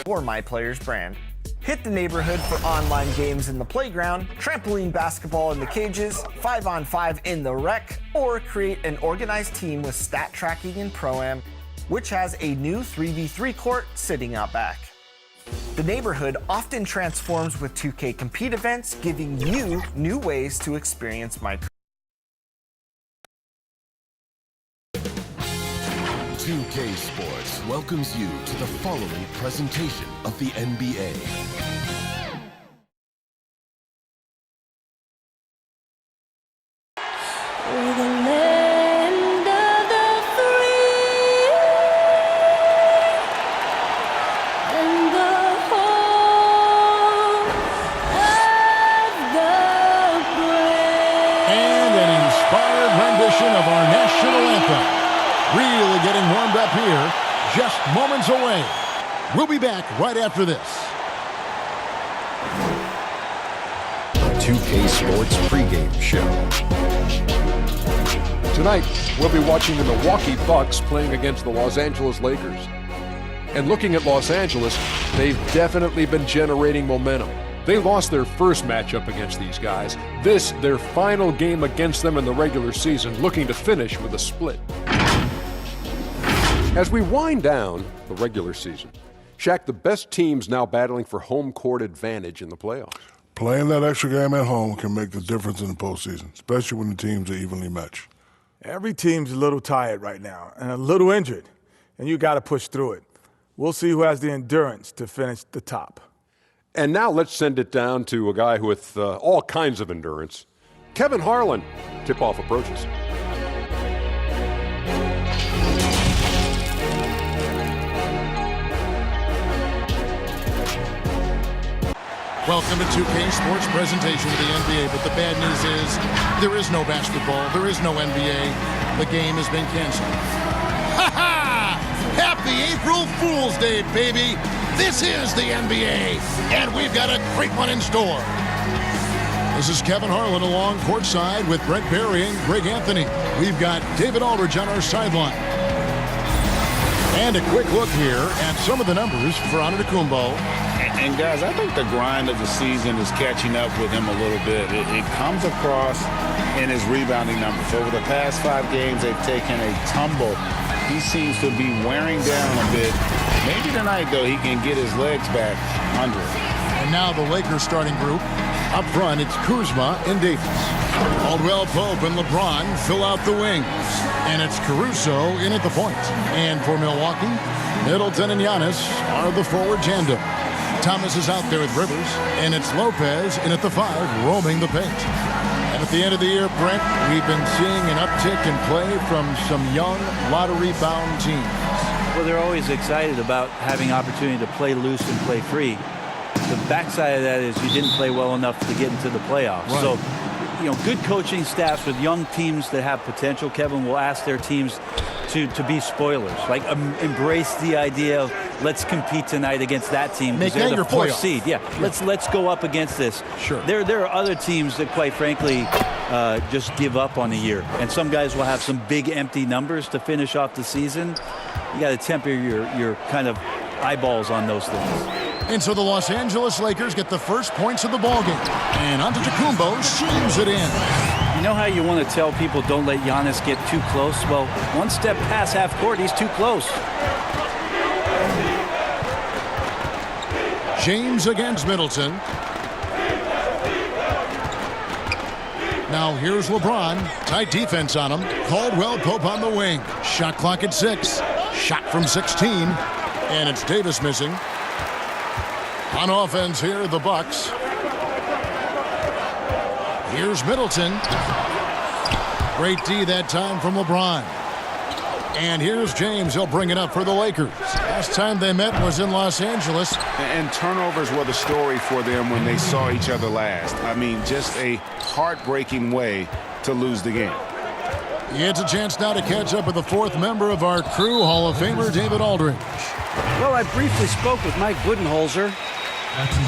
or MyPlayers brand. Hit the neighborhood for online games in the playground, trampoline basketball in the cages, 5-on-5 in the rec, or create an organized team with stat tracking in Pro-Am, which has a new 3v3 court sitting out back. The neighborhood often transforms with 2K Compete events, giving you new ways to experience Minecraft. 2K Sports welcomes you to the following presentation of the NBA. Of our national anthem. Really getting warmed up here, just moments away. We'll be back right after this. 2K Sports pregame show. Tonight, we'll be watching the Milwaukee Bucks playing against the Los Angeles Lakers. And looking at Los Angeles, they've definitely been generating momentum. They lost their first matchup against these guys. This, their final game against them in the regular season, looking to finish with a split. As we wind down the regular season, Shaq, the best teams now battling for home court advantage in the playoffs. Playing that extra game at home can make the difference in the postseason, especially when the teams are evenly matched. Every team's a little tired right now and a little injured, and you got to push through it. We'll see who has the endurance to finish the top. And now let's send it down to a guy with all kinds of endurance. Kevin Harlan. Tip-off approaches. Welcome to 2K Sports presentation of the NBA, but the bad news is there is no basketball, there is no NBA. The game has been canceled. Ha ha! Happy April Fool's Day, baby! This is the NBA, and we've got a great one in store. This is Kevin Harlan along courtside with Brent Barry and Greg Anthony. We've got David Aldridge on our sideline. And a quick look here at some of the numbers for Antetokounmpo. And guys, I think the grind of the season is catching up with him a little bit. It comes across in his rebounding numbers. Over the past 5 games, they've taken a tumble. He seems to be wearing down a bit. Maybe tonight, though, he can get his legs back under it. And now the Lakers starting group. Up front, it's Kuzma and Davis. Caldwell Pope and LeBron fill out the wings. And it's Caruso in at the point. And for Milwaukee, Middleton and Giannis are the forward tandem. Thomas is out there with Rivers. And it's Lopez in at the 5, roaming the paint. And at the end of the year, Brent, we've been seeing an uptick in play from some young, lottery-bound teams. Well, they're always excited about having opportunity to play loose and play free. The backside of that is you didn't play well enough to get into the playoffs. Right. So, you know, good coaching staffs with young teams that have potential, Kevin, will ask their teams to be spoilers. Like, embrace the idea of let's compete tonight against that team. Make that they're your the 4th playoff. seed. Yeah, let's go up against this. Sure. There are other teams that, quite frankly, just give up on the year. And some guys will have some big empty numbers to finish off the season. You got to temper your kind of eyeballs on those things. And so the Los Angeles Lakers get the first points of the ballgame. And Antetokounmpo slams it in. You know how you want to tell people don't let Giannis get too close? Well, one step past half court, he's too close. James against Middleton. Now here's LeBron. Tight defense on him. Caldwell Pope on the wing. Shot clock at 6. Shot from 16. And it's Davis missing. On offense here, the Bucks. Here's Middleton. Great D that time from LeBron. And here's James. He'll bring it up for the Lakers. Last time they met was in Los Angeles. And turnovers were the story for them when they saw each other last. I mean, just a heartbreaking way to lose the game. It's a chance now to catch up with the 4th member of our crew, Hall of Famer David Aldridge. Well, I briefly spoke with Mike Budenholzer.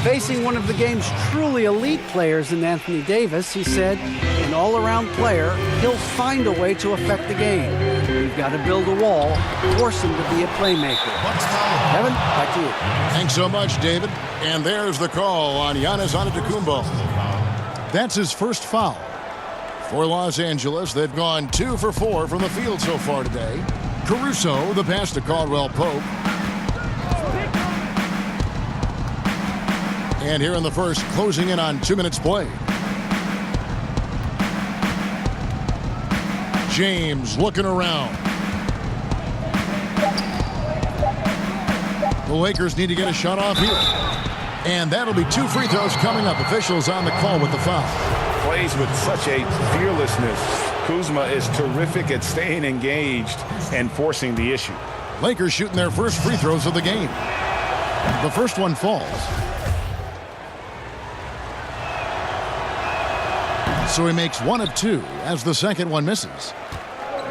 Facing one of the game's truly elite players in Anthony Davis, he said, an all-around player, he'll find a way to affect the game. You've got to build a wall, force him to be a playmaker. Kevin, back to you. Thanks so much, David. And there's the call on Giannis Antetokounmpo. That's his first foul. For Los Angeles, they've gone 2 for 4 from the field so far today. Caruso, the pass to Caldwell Pope. And here in the first, closing in on 2 minutes played. James looking around. The Lakers need to get a shot off here. And that'll be 2 free throws coming up. Officials on the call with the foul. Plays with such a fearlessness. Kuzma is terrific at staying engaged and forcing the issue. Lakers shooting their first free throws of the game. The first one falls. So he makes 1 of 2 as the second one misses.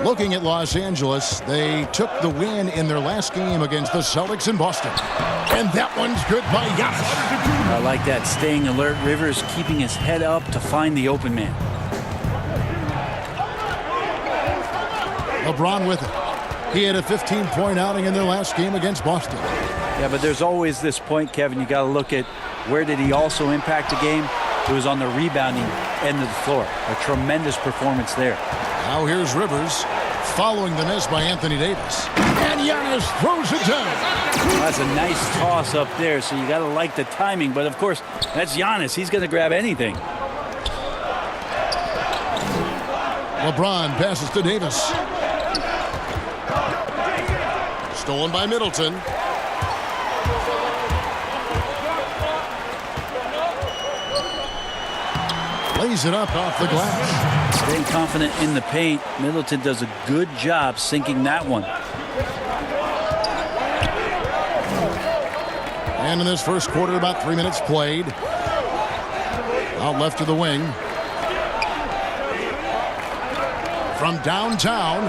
Looking at Los Angeles, they took the win in their last game against the Celtics in Boston. And that one's good by Giannis. I like that, staying alert. Rivers keeping his head up to find the open man. LeBron with it. He had a 15-point outing in their last game against Boston. Yeah, but there's always this point, Kevin. You got to look at where did he also impact the game. It was on the rebounding end of the floor. A tremendous performance there. Now here's Rivers, following the miss by Anthony Davis. And Giannis throws it down. That's a nice toss up there, so you got to like the timing. But, of course, that's Giannis. He's going to grab anything. LeBron passes to Davis. Stolen by Middleton. Lays it up off the glass. Staying confident in the paint. Middleton does a good job sinking that one. And in this first quarter, about 3 minutes played. Out left to the wing. From downtown.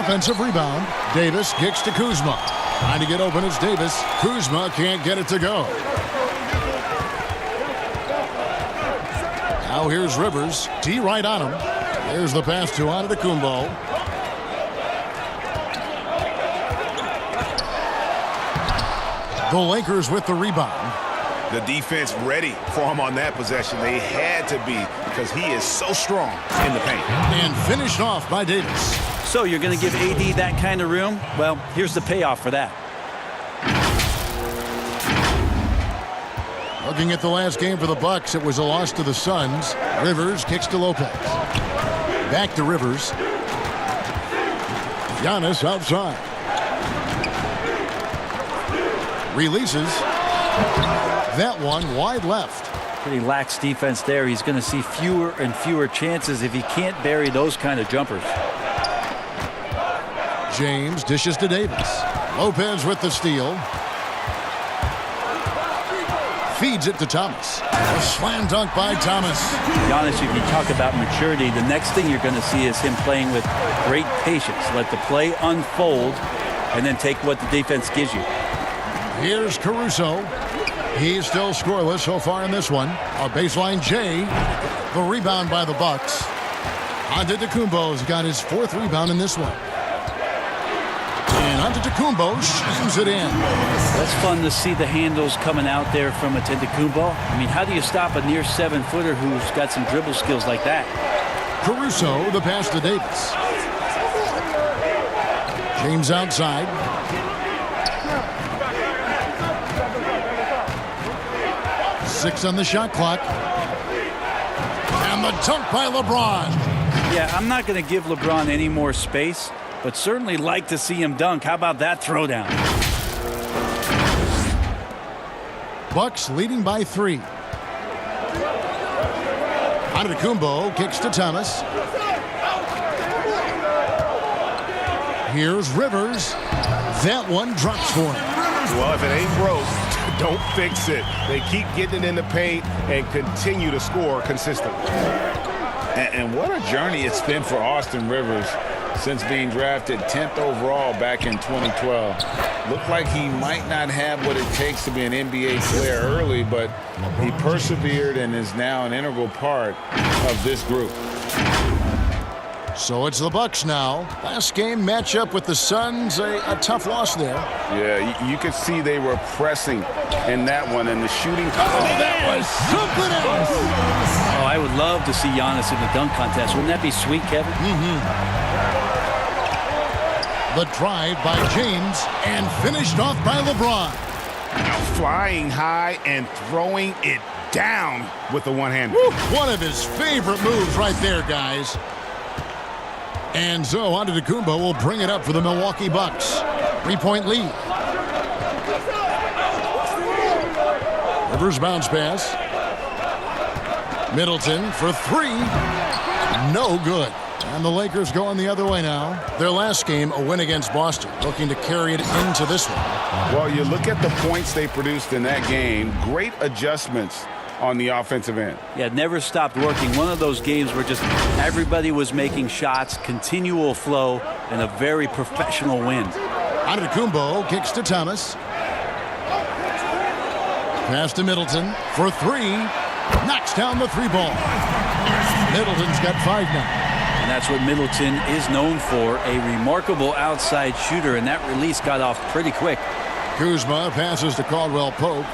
Offensive rebound. Davis kicks to Kuzma. Trying to get open is Davis. Kuzma can't get it to go. Now here's Rivers. T right on him. There's the pass to Antetokounmpo. The Lakers with the rebound. The defense ready for him on that possession. They had to be because he is so strong in the paint. And finished off by Davis. So you're going to give AD that kind of room? Well, here's the payoff for that. Looking at the last game for the Bucks, it was a loss to the Suns. Rivers kicks to Lopez. Back to Rivers. Giannis outside. Releases. That one wide left. Pretty lax defense there. He's going to see fewer and fewer chances if he can't bury those kind of jumpers. James dishes to Davis. Lopez with the steal. Feeds it to Thomas. A slam dunk by Thomas. To be honest, if you talk about maturity, the next thing you're going to see is him playing with great patience. Let the play unfold and then take what the defense gives you. Here's Caruso. He's still scoreless so far in this one. A baseline J. The rebound by the Bucks. Antetokounmpo's got his 4th rebound in this one. And Antetokounmpo shams it in. That's fun to see the handles coming out there from Antetokounmpo. I mean, how do you stop a near 7-footer who's got some dribble skills like that? Caruso, the pass to Davis. James outside. Six on the shot clock. And the dunk by LeBron. Yeah, I'm not going to give LeBron any more space, but certainly like to see him dunk. How about that throwdown? Bucks leading by 3. Antetokounmpo kicks to Thomas. Here's Rivers. That one drops for him. Well, if it ain't broke, don't fix it. They keep getting it in the paint and continue to score consistently. And what a journey it's been for Austin Rivers since being drafted 10th overall back in 2012. Looked like he might not have what it takes to be an NBA player early, but he persevered and is now an integral part of this group. So it's the Bucks now. Last game matchup with the Suns, a tough loss there. Yeah, you could see they were pressing in that one, and the shooting. Oh, that was something else. Oh, I would love to see Giannis in the dunk contest. Wouldn't that be sweet, Kevin? The drive by James and finished off by LeBron. Flying high and throwing it down with the one-hander. One of his favorite moves right there, guys. And so Antetokounmpo will bring it up for the Milwaukee Bucks. 3-point lead. Rivers bounce pass. Middleton for three. No good. And the Lakers going the other way now. Their last game, a win against Boston, looking to carry it into this one. Well, you look at the points they produced in that game. Great adjustments on the offensive end. Yeah, never stopped working. One of those games where just everybody was making shots, continual flow, and a very professional win. Antetokounmpo kicks to Thomas. Pass to Middleton for three. Knocks down the three ball. Middleton's got 5 now. And that's what Middleton is known for, a remarkable outside shooter, and that release got off pretty quick. Kuzma passes to Caldwell Pope.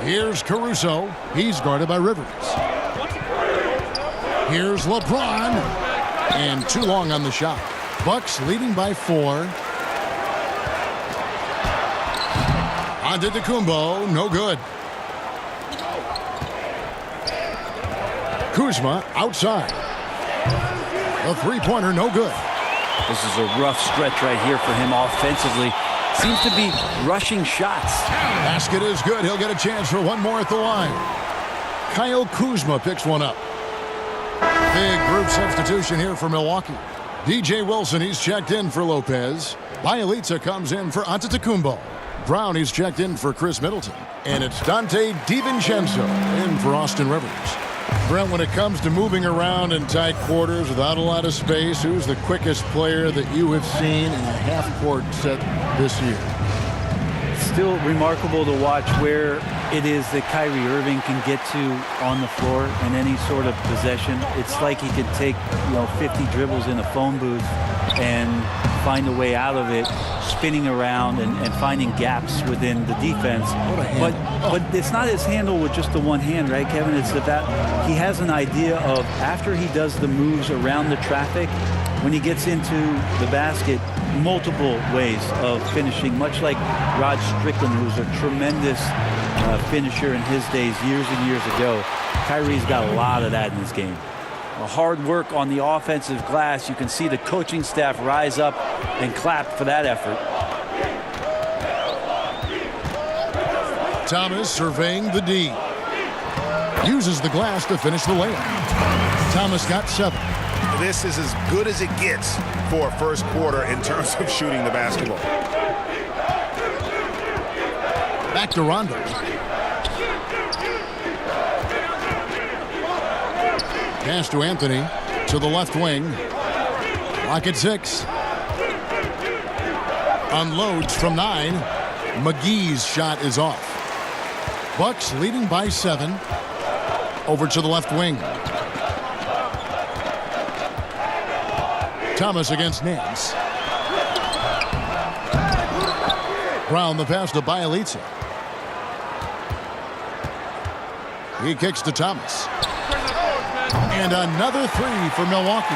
Here's Caruso. He's guarded by Rivers. Here's LeBron. And too long on the shot. Bucks leading by 4. Antetokounmpo, no good. Kuzma outside. A three-pointer, no good. This is a rough stretch right here for him offensively. Seems to be rushing shots. Basket is good. He'll get a chance for one more at the line. Kyle Kuzma picks one up. Big group substitution here for Milwaukee. DJ Wilson, he's checked in for Lopez. Bielitsa comes in for Antetokounmpo. Brown, he's checked in for Chris Middleton. And it's Dante DiVincenzo in for Austin Rivers. Brent, when it comes to moving around in tight quarters without a lot of space, who's the quickest player that you have seen in a half-court set this year? Still remarkable to watch where it is that Kyrie Irving can get to on the floor in any sort of possession. It's like he could take 50 dribbles in a phone booth and find a way out of it, spinning around and finding gaps within the defense. But it's not his handle with just the one hand, right, Kevin? It's that he has an idea of, after he does the moves around the traffic, when he gets into the basket, multiple ways of finishing, much like Rod Strickland, who's a tremendous finisher in his days years and years ago. Kyrie's got a lot of that in his game. Hard work on the offensive glass. You can see the coaching staff rise up and clap for that effort. Thomas surveying the D. Uses the glass to finish the layup. Thomas got 7. This is as good as it gets for a first quarter in terms of shooting the basketball. Back to Rondo. Pass to Anthony to the left wing. Clock at 6. Unloads from 9. McGee's shot is off. Bucks leading by 7. Over to the left wing. Thomas against Nance. Brown the pass to Bielitsa. He kicks to Thomas. And another 3 for Milwaukee.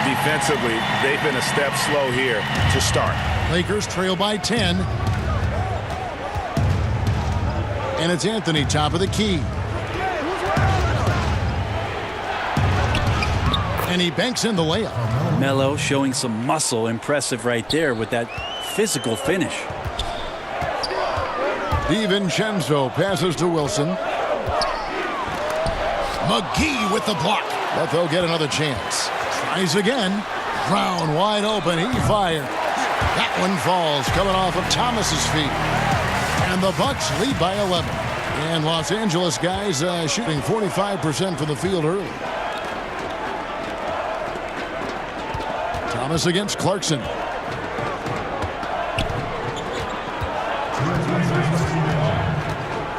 Defensively, they've been a step slow here to start. Lakers trail by 10. And it's Anthony, top of the key. And he banks in the layup. Melo showing some muscle. Impressive right there with that physical finish. DiVincenzo passes to Wilson. McGee with the block. But they'll get another chance. Tries again. Brown wide open. He fired. That one falls, coming off of Thomas's feet. And the Bucks lead by 11. And Los Angeles guys shooting 45% from the field early. Thomas against Clarkson.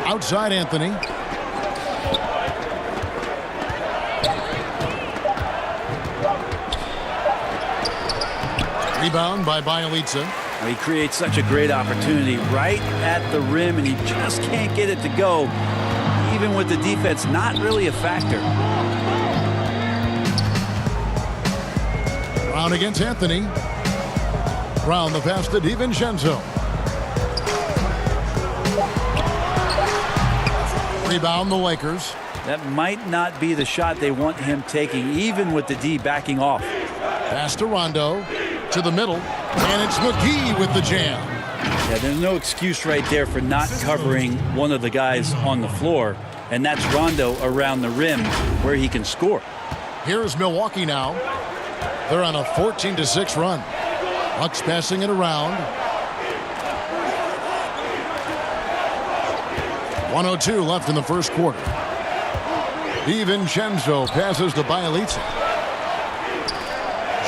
Outside Anthony. Rebound by Bielitsa. He creates such a great opportunity right at the rim, and he just can't get it to go, even with the defense not really a factor. Brown against Anthony. Brown the pass to DiVincenzo. Rebound the Lakers. That might not be the shot they want him taking, even with the D backing off. Pass to Rondo. To the middle. And it's McGee with the jam. Yeah, there's no excuse right there for not covering one of the guys on the floor. And that's Rondo around the rim where he can score. Here's Milwaukee now. They're on a 14-6 run. Bucks passing it around. 1:02 left in the first quarter. DiVincenzo passes to Bielitsa.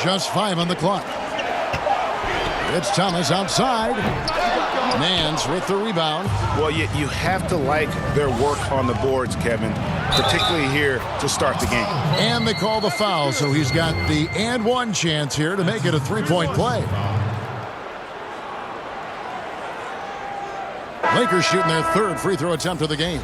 Just 5 on the clock. It's Thomas outside. Nance with the rebound. Well, you have to like their work on the boards, Kevin, particularly here to start the game. And they call the foul, so he's got the and one chance here to make it a three-point play. Lakers shooting their third free throw attempt of the game.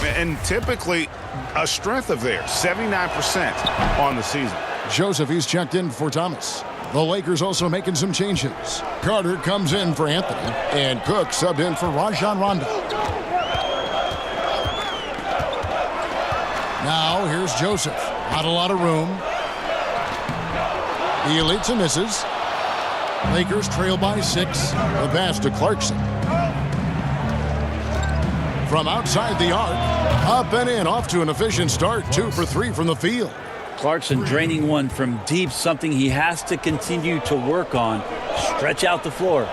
And typically a strength of theirs, 79% on the season. Joseph, he's checked in for Thomas. The Lakers also making some changes. Carter comes in for Anthony, and Cook subbed in for Rajon Rondo. Now here's Joseph. Not a lot of room. Bielitsa misses. Lakers trail by 6. The pass to Clarkson. From outside the arc, up and in, off to an efficient start. 2 for 3 from the field. Clarkson draining one from deep, something he has to continue to work on. Stretch out the floor.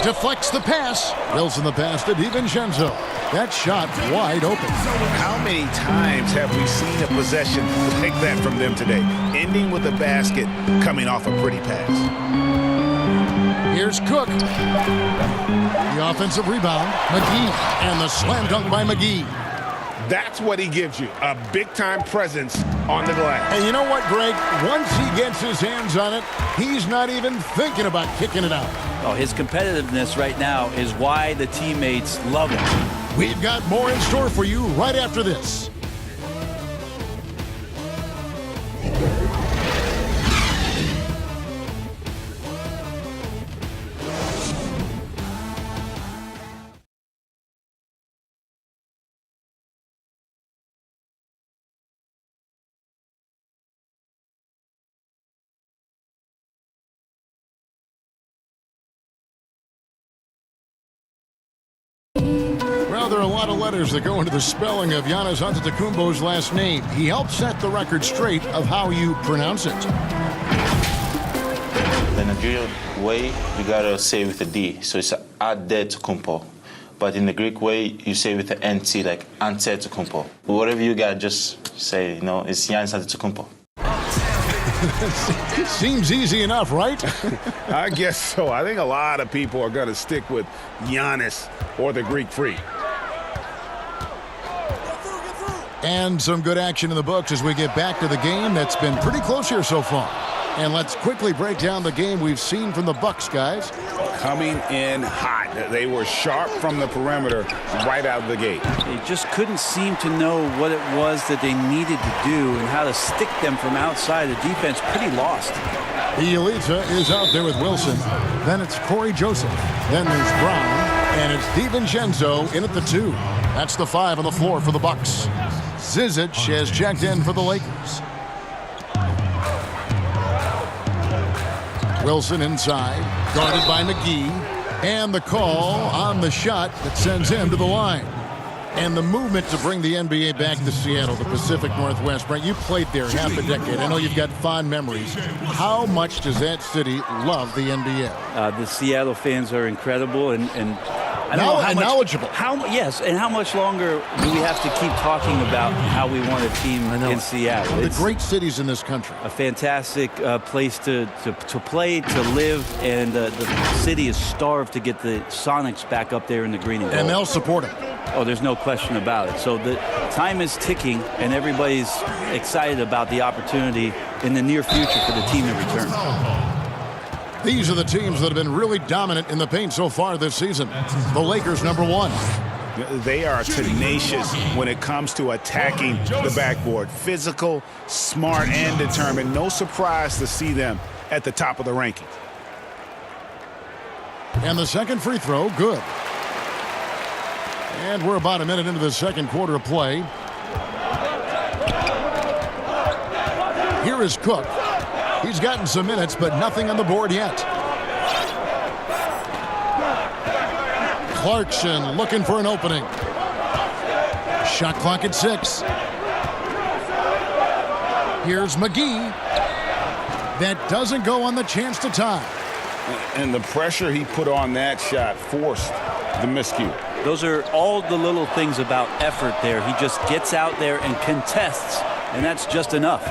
Deflects the pass. Wilson the pass to DiVincenzo. That shot wide open. How many times have we seen a possession like that from them today? Ending with a basket, coming off a pretty pass. Here's Cook. The offensive rebound. McGee. And the slam dunk by McGee. That's what he gives you, a big-time presence on the glass. And you know what, Greg? Once he gets his hands on it, he's not even thinking about kicking it out. Oh, his competitiveness right now is why the teammates love him. We've got more in store for you right after this. Well, there are a lot of letters that go into the spelling of Giannis Antetokounmpo's last name. He helped set the record straight of how you pronounce it. The Nigerian way, you gotta say with a D, so it's Antetokounmpo. But in the Greek way, you say with the NT, like Antetokounmpo. Whatever you got, just say, you know, it's Giannis Antetokounmpo. Seems easy enough, right? I guess so. I think a lot of people are going to stick with Giannis or the Greek Freak. And some good action in the books as we get back to the game that's been pretty close here so far. And let's quickly break down the game we've seen from the Bucks, guys. Coming in hot. They were sharp from the perimeter right out of the gate. They just couldn't seem to know what it was that they needed to do and how to stick them from outside. The defense pretty lost. Bielitsa is out there with Wilson. Then it's Corey Joseph. Then there's Brown. And it's DiVincenzo in at the 2. That's the 5 on the floor for the Bucks. Zizic has checked in for the Lakers. Wilson inside, guarded by McGee, and the call on the shot that sends him to the line. And the movement to bring the NBA back to Seattle, the Pacific Northwest. Brent, you played there half a decade. I know you've got fond memories. How much does that city love the NBA? The Seattle fans are incredible, and I don't know how much, knowledgeable. Yes, and how much longer do we have to keep talking about how we want a team in Seattle? One of the great cities in this country. A fantastic place to play, to live, and the city is starved to get the Sonics back up there in the green and gold. And they'll support it. Oh, there's no question about it. So the time is ticking, and everybody's excited about the opportunity in the near future for the team to return. These are the teams that have been really dominant in the paint so far this season. The Lakers, number 1. They are tenacious when it comes to attacking the backboard. Physical, smart, and determined. No surprise to see them at the top of the rankings. And the second free throw, good. And we're about a minute into the second quarter of play. Here is Cook. He's gotten some minutes, but nothing on the board yet. Clarkson looking for an opening. Shot clock at 6. Here's McGee. That doesn't go on the chance to tie. And the pressure he put on that shot forced the miscue. Those are all the little things about effort there. He just gets out there and contests, and that's just enough.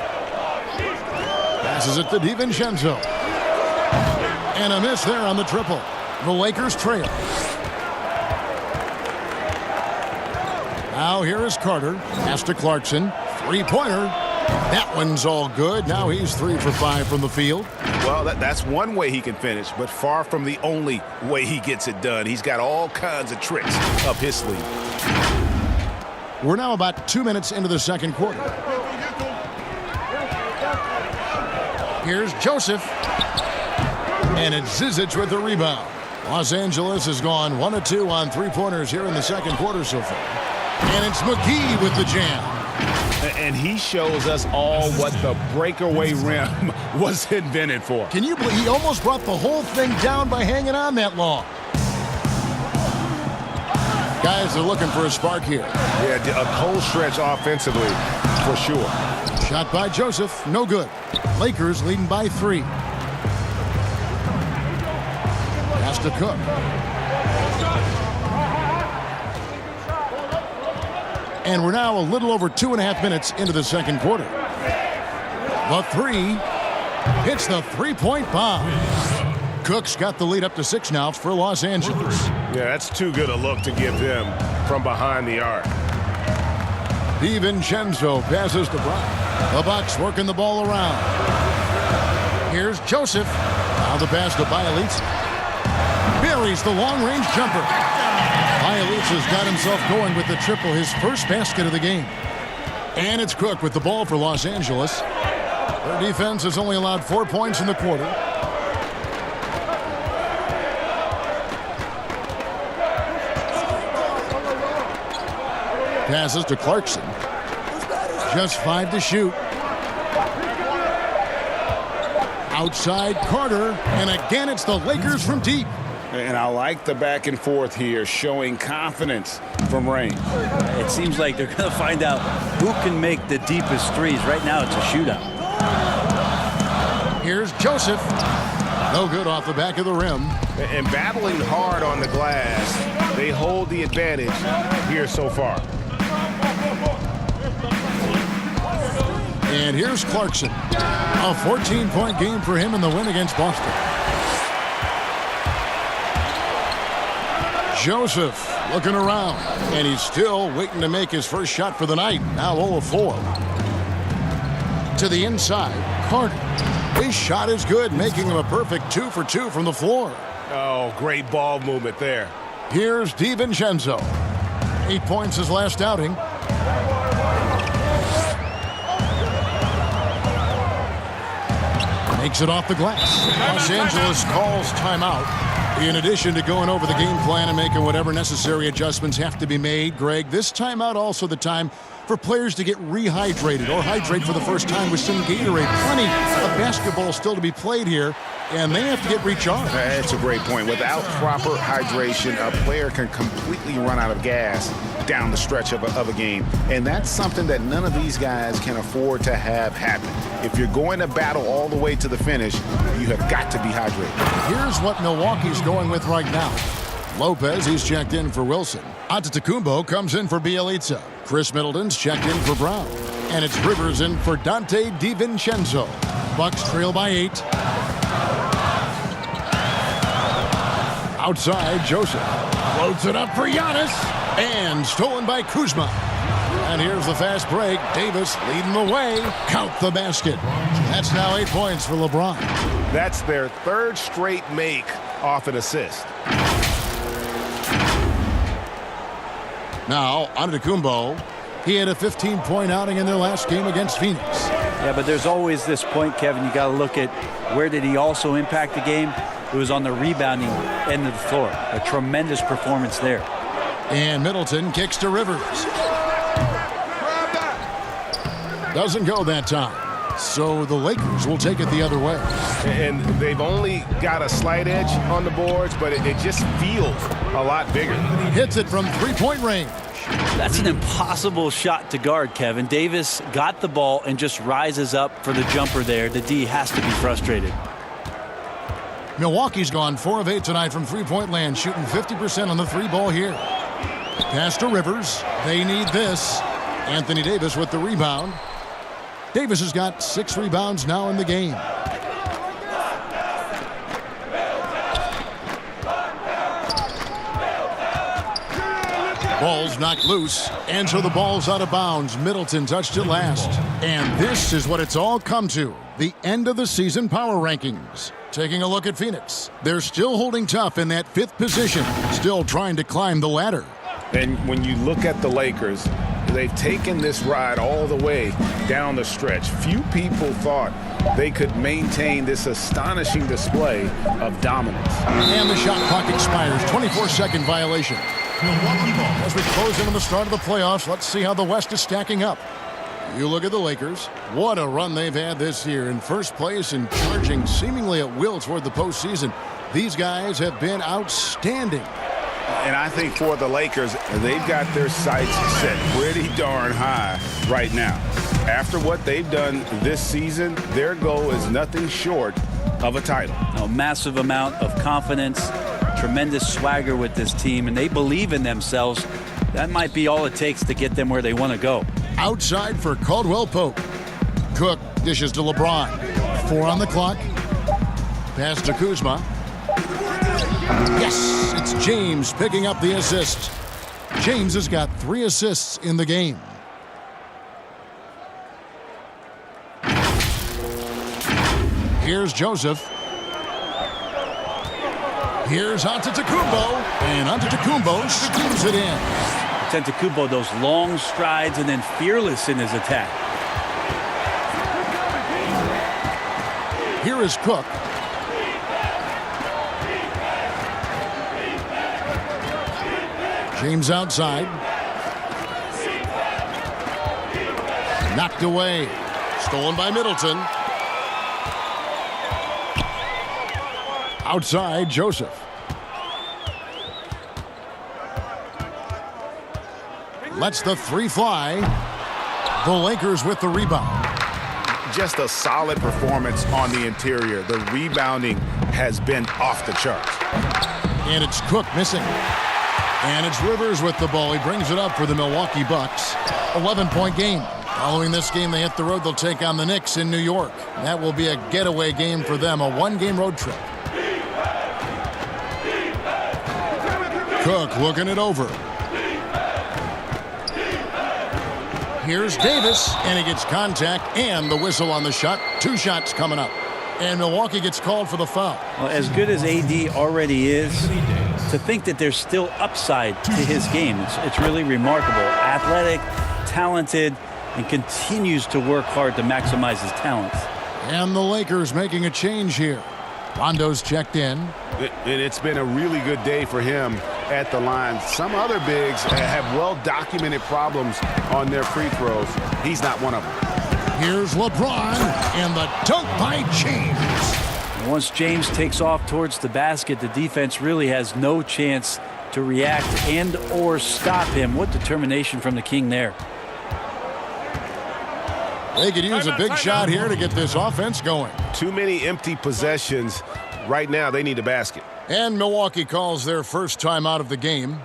Passes it to DiVincenzo. And a miss there on the triple. The Lakers trail. Now here is Carter. Pass to Clarkson. Three-pointer. That one's all good. Now he's 3 for 5 from the field. Well, that's one way he can finish, but far from the only way he gets it done. He's got all kinds of tricks up his sleeve. We're now about 2 minutes into the second quarter. Here's Joseph. And it's Zizic with the rebound. Los Angeles has gone 1 of 2 on three-pointers here in the second quarter so far. And it's McGee with the jam. And he shows us all what the breakaway rim was invented for. Can you believe he almost brought the whole thing down by hanging on that long? Guys are looking for a spark here. Yeah, a cold stretch offensively for sure. Shot by Joseph, no good. Lakers leading by 3. Pass to Cook. And we're now a little over 2.5 minutes into the second quarter. The 3 hits the three-point bomb. Cook's got the lead up to 6 now for Los Angeles. Yeah, that's too good a look to give them from behind the arc. DiVincenzo passes to Brown. The Bucks working the ball around. Here's Joseph. Now the pass to Bielitsa. Buries the long-range jumper. Bielitsa's got himself going with the triple, his first basket of the game. And it's Cook with the ball for Los Angeles. Their defense has only allowed 4 points in the quarter. Passes to Clarkson. Just 5 to shoot. Outside Carter, and again it's the Lakers from deep. And I like the back and forth here, showing confidence from range. It seems like they're going to find out who can make the deepest threes. Right now it's a shootout. Here's Joseph. No good off the back of the rim. And battling hard on the glass, they hold the advantage here so far. And here's Clarkson. A 14-point game for him in the win against Boston. Joseph looking around, and he's still waiting to make his first shot for the night. Now 0 of 4. To the inside, Carter. His shot is good, making him a perfect 2 for 2 from the floor. Oh, great ball movement there. Here's DiVincenzo. 8 points his last outing. Makes it off the glass. Los Angeles calls timeout. In addition to going over the game plan and making whatever necessary adjustments have to be made, Greg, this timeout also the time for players to get rehydrated or hydrate for the first time with some Gatorade. Plenty of basketball still to be played here, and they have to get recharged. That's a great point. Without proper hydration, a player can completely run out of gas down the stretch of a game. And that's something that none of these guys can afford to have happen. If you're going to battle all the way to the finish, you have got to be hydrated. Here's what Milwaukee's going with right now. Lopez, he's checked in for Wilson. Antetokounmpo comes in for Bielitsa. Chris Middleton's checked in for Brown. And it's Rivers in for Dante DiVincenzo. Bucks trail by 8. Outside, Joseph. Floats it up for Giannis. And stolen by Kuzma. And here's the fast break. Davis leading the way. Count the basket. That's now 8 points for LeBron. That's their third straight make off an assist. Now, Antetokounmpo. He had a 15-point outing in their last game against Phoenix. Yeah, but there's always this point, Kevin. You got to look at where did he also impact the game. It was on the rebounding end of the floor. A tremendous performance there. And Middleton kicks to Rivers. Doesn't go that time. So the Lakers will take it the other way. And they've only got a slight edge on the boards, but it just feels a lot bigger. Hits it from three-point range. That's an impossible shot to guard, Kevin. Davis got the ball and just rises up for the jumper there. The D has to be frustrated. Milwaukee's gone 4 of 8 tonight from three-point land, shooting 50% on the three ball here. Pass to Rivers. They need this. Anthony Davis with the rebound. Davis has got 6 rebounds now in the game. Ball's knocked loose, and so the ball's out of bounds. Middleton touched it last. And this is what it's all come to, the end of the season power rankings. Taking a look at Phoenix. They're still holding tough in that 5th position, still trying to climb the ladder. And when you look at the Lakers, they've taken this ride all the way down the stretch. Few people thought they could maintain this astonishing display of dominance. And the shot clock expires. 24-second violation. As we close in on the start of the playoffs, let's see how the West is stacking up. You look at the Lakers. What a run they've had this year. In first place and charging seemingly at will toward the postseason. These guys have been outstanding. And I think for the Lakers, they've got their sights set pretty darn high right now. After what they've done this season, their goal is nothing short of a title. A massive amount of confidence, tremendous swagger with this team, and they believe in themselves. That might be all it takes to get them where they want to go. Outside for Caldwell Pope. Cook dishes to LeBron. 4 on the clock. Pass to Kuzma. Yes, it's James picking up the assist. James has got 3 assists in the game. Here's Joseph. Here's Antetokounmpo, and Antetokounmpo screws it in. Antetokounmpo, those long strides and then fearless in his attack. Here is Cook. James outside. Knocked away. Stolen by Middleton. Outside, Joseph. Lets the 3 fly. The Lakers with the rebound. Just a solid performance on the interior. The rebounding has been off the charts. And it's Cook missing. And it's Rivers with the ball. He brings it up for the Milwaukee Bucks. 11-point game. Following this game, they hit the road. They'll take on the Knicks in New York. That will be a getaway game for them, a 1-game road trip. Cook looking it over. Here's Davis, and he gets contact and the whistle on the shot. 2 shots coming up. And Milwaukee gets called for the foul. Well, as good as AD already is, to think that there's still upside to his game, it's really remarkable. Athletic, talented, and continues to work hard to maximize his talents. And the Lakers making a change here. Rondo's checked in. It's been a really good day for him at the line. Some other bigs have well-documented problems on their free throws. He's not one of them. Here's LeBron, and the dunk by James. Once James takes off towards the basket, the defense really has no chance to react and or stop him. What determination from the King there. They could use a big shot here to get this offense going. Too many empty possessions. Right now, they need a basket. And Milwaukee calls their first time out of the game.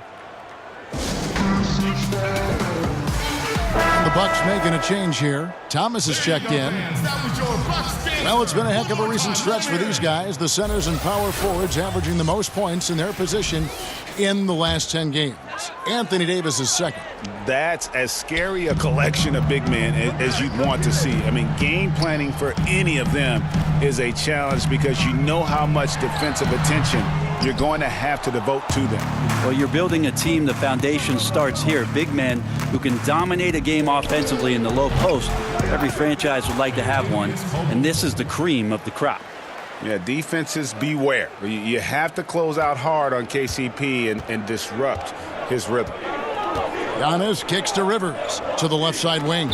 The Bucks making a change here. Thomas is checked in. That was your Bucks game. Well, it's been a heck of a recent stretch for these guys. The centers and power forwards averaging the most points in their position in the last 10 games. Anthony Davis is second. That's as scary a collection of big men as you'd want to see. I mean, game planning for any of them is a challenge because you know how much defensive attention you're going to have to devote to them. Well, you're building a team. The foundation starts here. Big men who can dominate a game offensively in the low post. Every franchise would like to have one, and this is the cream of the crop. Yeah, defenses beware. You have to close out hard on KCP and disrupt his rhythm. Giannis kicks to Rivers to the left side wing.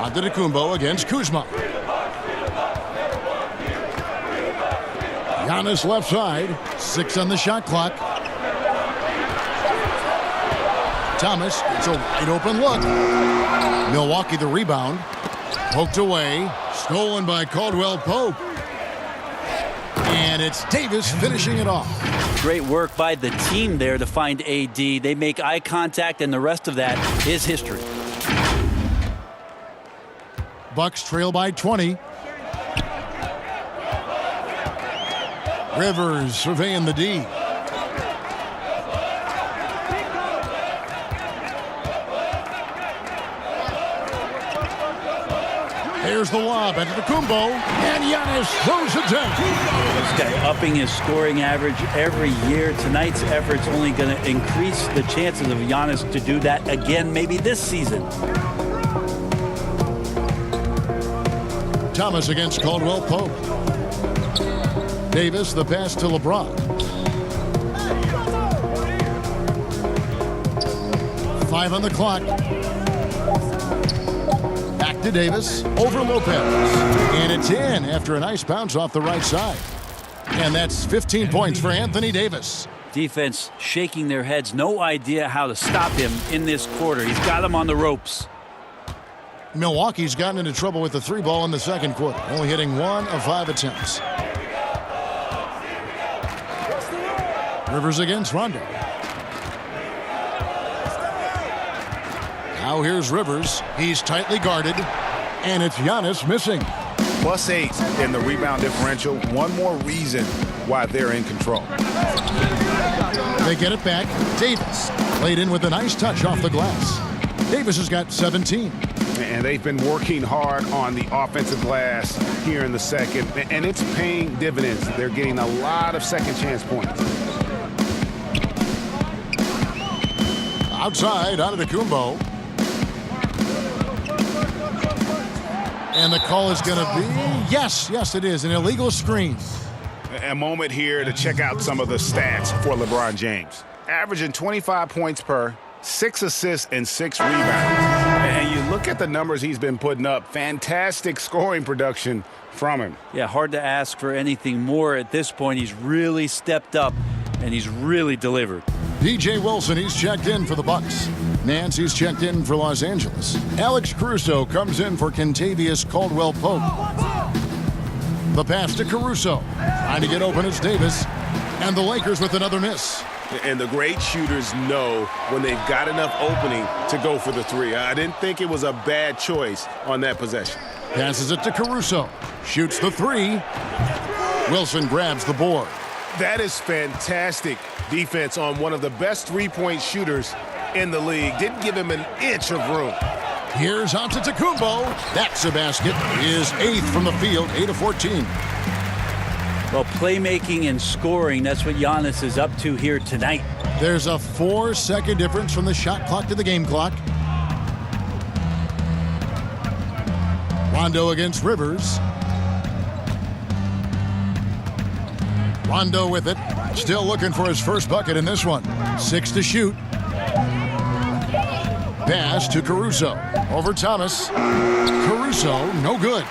Antetokounmpo against Kuzma. Giannis left side, 6 on the shot clock. Thomas, it's a wide open look. Milwaukee the rebound. Poked away, stolen by Caldwell Pope. And it's Davis finishing it off. Great work by the team there to find AD. They make eye contact, and the rest of that is history. Bucks trail by 20. Rivers surveying the D. Here's the lob at Antetokounmpo, and Giannis throws it down. This guy upping his scoring average every year. Tonight's effort's only going to increase the chances of Giannis to do that again, maybe this season. Thomas against Caldwell Pope. Davis, the pass to LeBron. 5 on the clock. Back to Davis, over Lopez. And it's in after a nice bounce off the right side. And that's 15 points for Anthony Davis. Defense shaking their heads. No idea how to stop him in this quarter. He's got him on the ropes. Milwaukee's gotten into trouble with the 3 ball in the second quarter, only hitting 1 of 5 attempts. Rivers against Rondo. Now here's Rivers. He's tightly guarded, and it's Giannis missing. +8 in the rebound differential. One more reason why they're in control. They get it back. Davis laid in with a nice touch off the glass. Davis has got 17. And they've been working hard on the offensive glass here in the second, and it's paying dividends. They're getting a lot of second chance points. Outside, Antetokounmpo. And the call is going to be, yes, it is, an illegal screen. A moment here to check out some of the stats for LeBron James. Averaging 25 points per, 6 assists, and 6 rebounds. And you look at the numbers he's been putting up, fantastic scoring production from him. Yeah, hard to ask for anything more at this point. He's really stepped up, and he's really delivered. P.J. Wilson, he's checked in for the Bucks. Nancy's checked in for Los Angeles. Alex Caruso comes in for Kentavious Caldwell-Pope. The pass to Caruso. Trying to get open is Davis. And the Lakers with another miss. And the great shooters know when they've got enough opening to go for the 3. I didn't think it was a bad choice on that possession. Passes it to Caruso. Shoots the 3. Wilson grabs the board. That is fantastic defense on one of the best 3-point shooters in the league. Didn't give him an inch of room. Here's Antetokounmpo. That's a basket. His 8th from the field, 8 of 14. Well, playmaking and scoring, that's what Giannis is up to here tonight. There's a 4-second difference from the shot clock to the game clock. Rondo against Rivers. Rondo with it. Still looking for his first bucket in this one. 6 to shoot. Pass to Caruso. Over Thomas. Caruso, no good.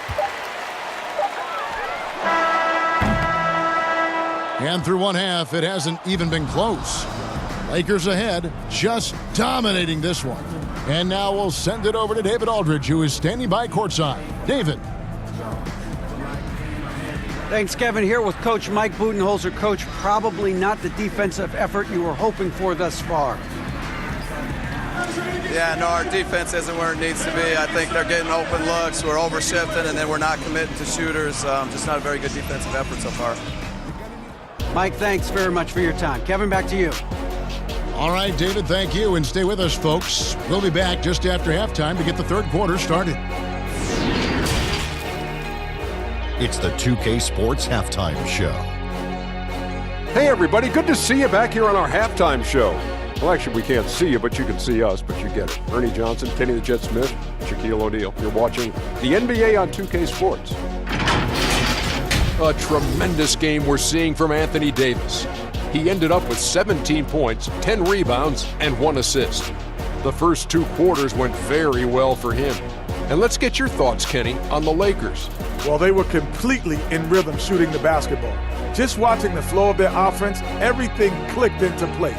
And through one half, it hasn't even been close. Lakers ahead, just dominating this one. And now we'll send it over to David Aldridge, who is standing by courtside. David. Thanks, Kevin. Here with Coach Mike Budenholzer. Coach, probably not the defensive effort you were hoping for thus far. Yeah, no, our defense isn't where it needs to be. I think they're getting open looks, we're overshifting, and then we're not committing to shooters. Just not a very good defensive effort so far. Mike, thanks very much for your time. Kevin, back to you. All right, David, thank you, and stay with us, folks. We'll be back just after halftime to get the third quarter started. It's the 2K Sports Halftime Show. Hey, everybody. Good to see you back here on our halftime show. Well, actually, we can't see you, but you can see us, but you get it. Ernie Johnson, Kenny the Jet Smith, Shaquille O'Neal. You're watching the NBA on 2K Sports. A tremendous game we're seeing from Anthony Davis. He ended up with 17 points, 10 rebounds, and 1 assist. The first 2 quarters went very well for him. And let's get your thoughts, Kenny, on the Lakers. Well, they were completely in rhythm shooting the basketball. Just watching the flow of their offense, everything clicked into place.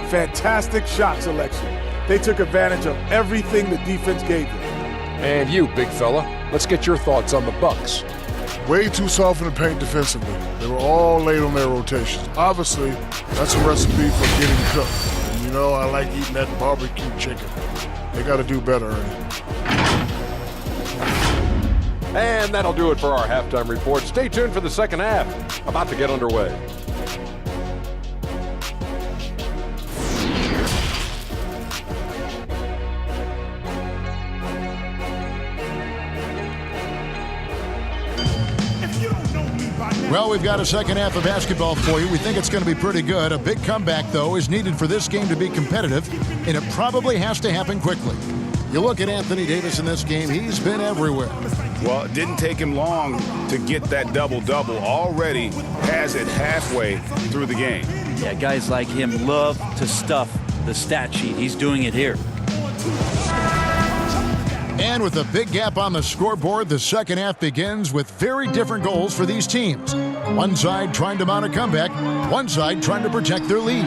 Fantastic shot selection. They took advantage of everything the defense gave them. And you, big fella, let's get your thoughts on the Bucks. Way too soft in the paint defensively. They were all late on their rotations. Obviously, that's a recipe for getting cooked. And you know, I like eating that barbecue chicken. They got to do better, Ernie. And that'll do it for our halftime report. Stay tuned for the second half. About to get underway. Well, we've got a second half of basketball for you. We think it's going to be pretty good. A big comeback, though, is needed for this game to be competitive, and it probably has to happen quickly. You look at Anthony Davis in this game, he's been everywhere. Well, it didn't take him long to get that double-double. Already has it halfway through the game. Yeah, guys like him love to stuff the stat sheet. He's doing it here. And with a big gap on the scoreboard, the second half begins with very different goals for these teams. One side trying to mount a comeback, one side trying to protect their lead.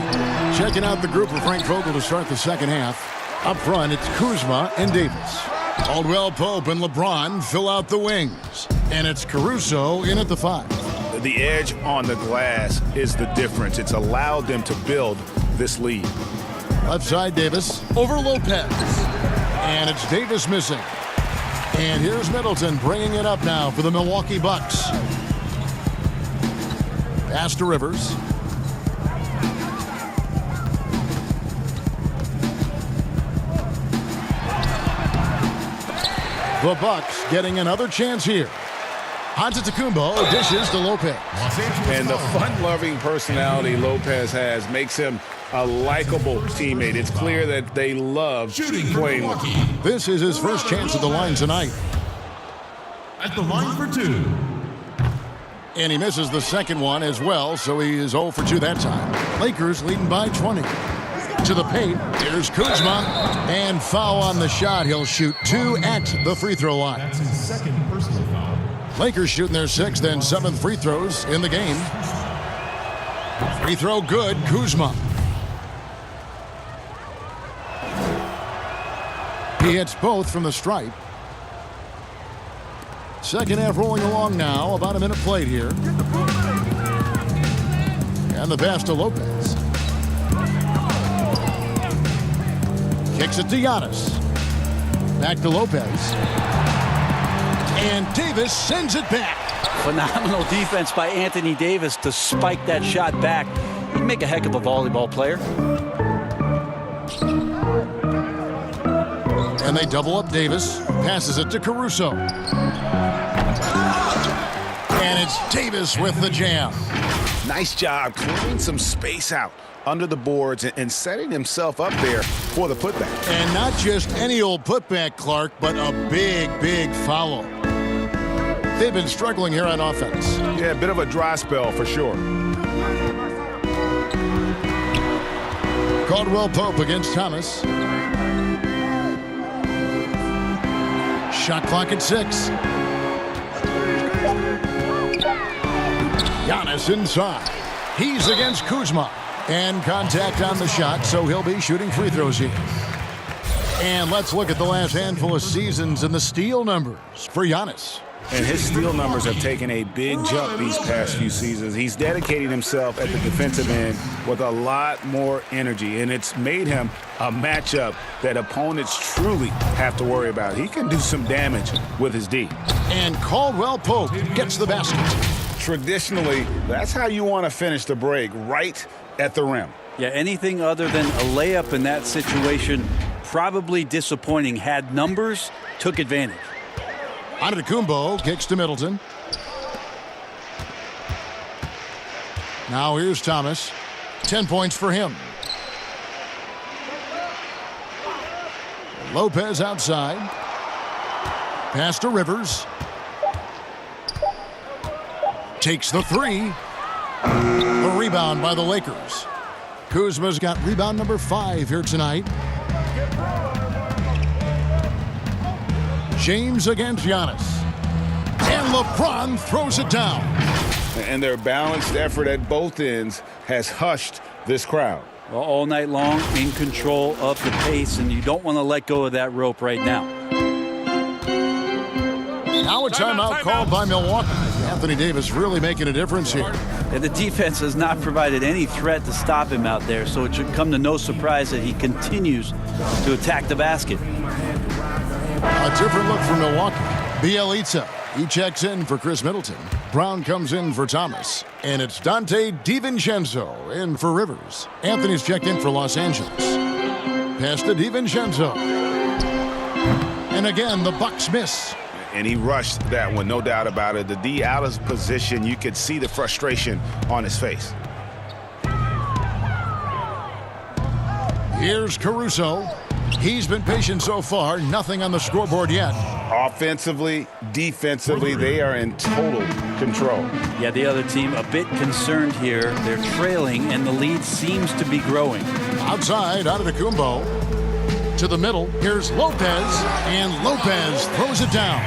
Checking out the group for Frank Vogel to start the second half. Up front, it's Kuzma and Davis. Caldwell Pope and LeBron fill out the wings. And it's Caruso in at the 5. The edge on the glass is the difference. It's allowed them to build this lead. Left side, Davis over Lopez. And it's Davis missing. And here's Middleton bringing it up now for the Milwaukee Bucks. Pass to Rivers. The Bucks getting another chance here. Antetokounmpo dishes to Lopez. And the fun-loving personality Lopez has makes him a likable teammate. It's clear that they love playing with him. This is his first chance at the line tonight. At the line for 2. And he misses the second one as well, so he is 0 for 2 that time. Lakers leading by 20. To the paint, here's Kuzma, and foul on the shot. He'll shoot 2 at the free throw line. That's his second personal foul. Lakers shooting their 6th and 7th free throws in the game. Free throw good, Kuzma. He hits both from the stripe. Second half rolling along now, about a minute played here. And the pass to Lopez. Kicks it to Giannis. Back to Lopez. And Davis sends it back. Phenomenal defense by Anthony Davis to spike that shot back. He'd make a heck of a volleyball player. And they double up Davis. Passes it to Caruso. And it's Davis with the jam. Nice job clearing some space out under the boards and setting himself up there for the putback. And not just any old putback, Clark, but a big, big foul. They've been struggling here on offense. Yeah, a bit of a dry spell for sure. Caldwell Pope against Thomas. Shot clock at 6. Giannis inside. He's against Kuzma. And contact on the shot, so he'll be shooting free throws here. And let's look at the last handful of seasons and the steal numbers for Giannis. And his steal numbers have taken a big jump these past few seasons. He's dedicating himself at the defensive end with a lot more energy, and it's made him a matchup that opponents truly have to worry about. He can do some damage with his D. And Caldwell Pope gets the basket. Traditionally, that's how you want to finish the break, right at the rim. Yeah, anything other than a layup in that situation, probably disappointing. Had numbers, took advantage. Antetokounmpo kicks to Middleton. Now here's Thomas. 10 points for him. Lopez outside. Pass to Rivers. Takes the three. The rebound by the Lakers. Kuzma's got rebound number 5 here tonight. James against Giannis. And LeBron throws it down. And their balanced effort at both ends has hushed this crowd. Well, all night long, in control of the pace, and you don't want to let go of that rope right now. Now a timeout called by Milwaukee. Anthony Davis really making a difference here. And the defense has not provided any threat to stop him out there, so it should come to no surprise that he continues to attack the basket. A different look for Milwaukee. Bielitsa, he checks in for Chris Middleton. Brown comes in for Thomas. And it's Dante DiVincenzo in for Rivers. Anthony's checked in for Los Angeles. Pass to DiVincenzo. And again, the Bucks miss. And he rushed that one, no doubt about it. The D out of position, you could see the frustration on his face. Here's Caruso. He's been patient so far, nothing on the scoreboard yet. Offensively, defensively, they are in total control. Yeah, the other team a bit concerned here. They're trailing, and the lead seems to be growing. Outside, Antetokounmpo. To the middle, here's Lopez, and Lopez throws it down.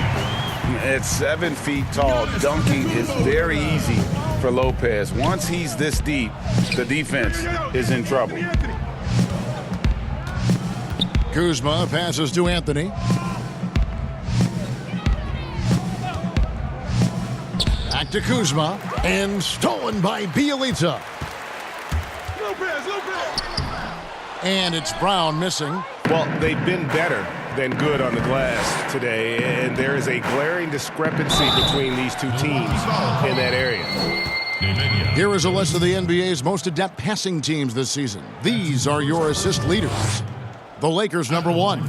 At 7 feet tall, dunking is very easy for Lopez. Once he's this deep, the defense is in trouble. Kuzma passes to Anthony. Back to Kuzma, and stolen by Bielitsa. And it's Brown missing. Well, they've been better than good on the glass today, and there is a glaring discrepancy between these two teams in that area. Here is a list of the NBA's most adept passing teams this season. These are your assist leaders. The Lakers, number 1.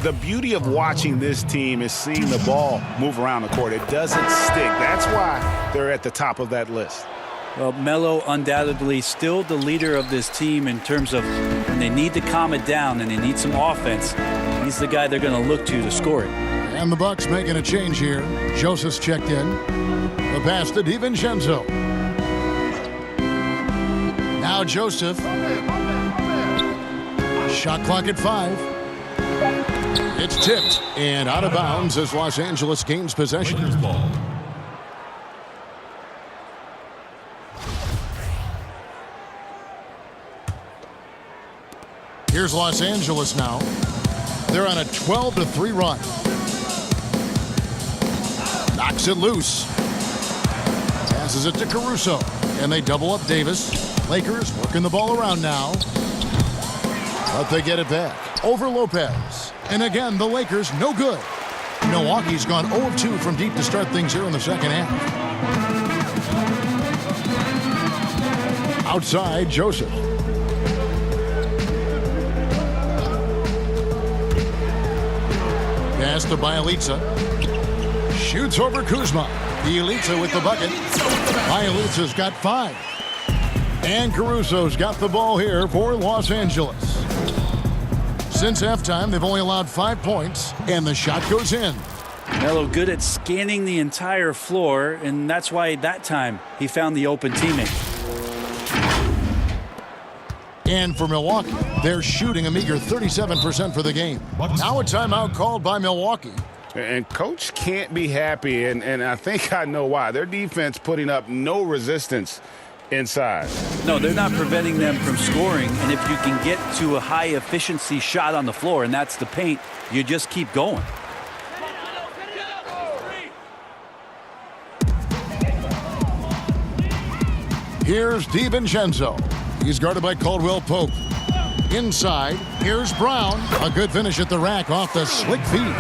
The beauty of watching this team is seeing the ball move around the court. It doesn't stick. That's why they're at the top of that list. Well, Melo undoubtedly still the leader of this team in terms of when they need to calm it down and they need some offense. He's the guy they're going to look to score it. And the Bucks making a change here. Joseph's checked in. The pass to DiVincenzo. Now Joseph. Shot clock at 5. It's tipped and out of bounds as Los Angeles gains possession. Here's Los Angeles now. They're on a 12-3 run. Knocks it loose. Passes it to Caruso. And they double up Davis. Lakers working the ball around now. But they get it back. Over Lopez. And again, the Lakers no good. Milwaukee's gone 0-2 from deep to start things here in the second half. Outside, Joseph. Pass to Bielitsa. Shoots over Kuzma. Bielitsa with the bucket. Bielitsa's got 5. And Caruso's got the ball here for Los Angeles. Since halftime, they've only allowed 5 points, and the shot goes in. Melo good at scanning the entire floor, and that's why that time he found the open teammate. And for Milwaukee, they're shooting a meager 37% for the game. Now a timeout called by Milwaukee. And Coach can't be happy, and I think I know why. Their defense putting up no resistance inside. No, they're not preventing them from scoring, and if you can get to a high-efficiency shot on the floor, and that's the paint, you just keep going. Here's DiVincenzo. He's guarded by Caldwell Pope. Inside, here's Brown. A good finish at the rack off the slick feed.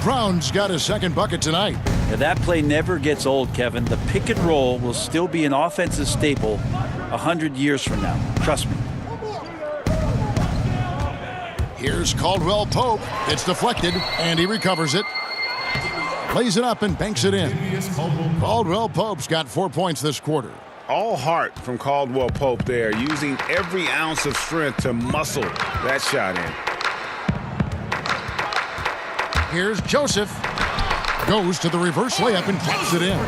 Brown's got his second bucket tonight. Yeah, that play never gets old, Kevin. The pick and roll will still be an offensive staple 100 years from now. Trust me. Here's Caldwell Pope. It's deflected, and he recovers it. Lays it up and banks it in. Caldwell Pope's got 4 points this quarter. All heart from Caldwell Pope there, using every ounce of strength to muscle that shot in. Here's Joseph. Goes to the reverse layup and drops it in.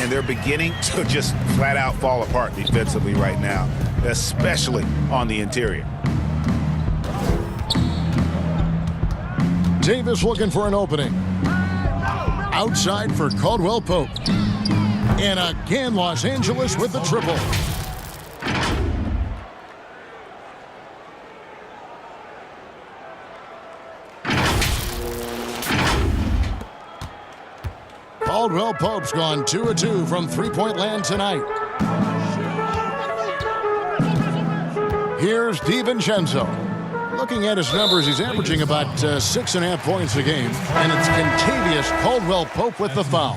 And they're beginning to just flat out fall apart defensively right now, especially on the interior. Davis looking for an opening. Outside for Caldwell Pope. And again, Los Angeles with the triple. Caldwell Pope's gone 2 of 2 from three-point land tonight. Here's DiVincenzo. Looking at his numbers, he's averaging about 6.5 points a game. And it's contagious. Caldwell Pope with the foul.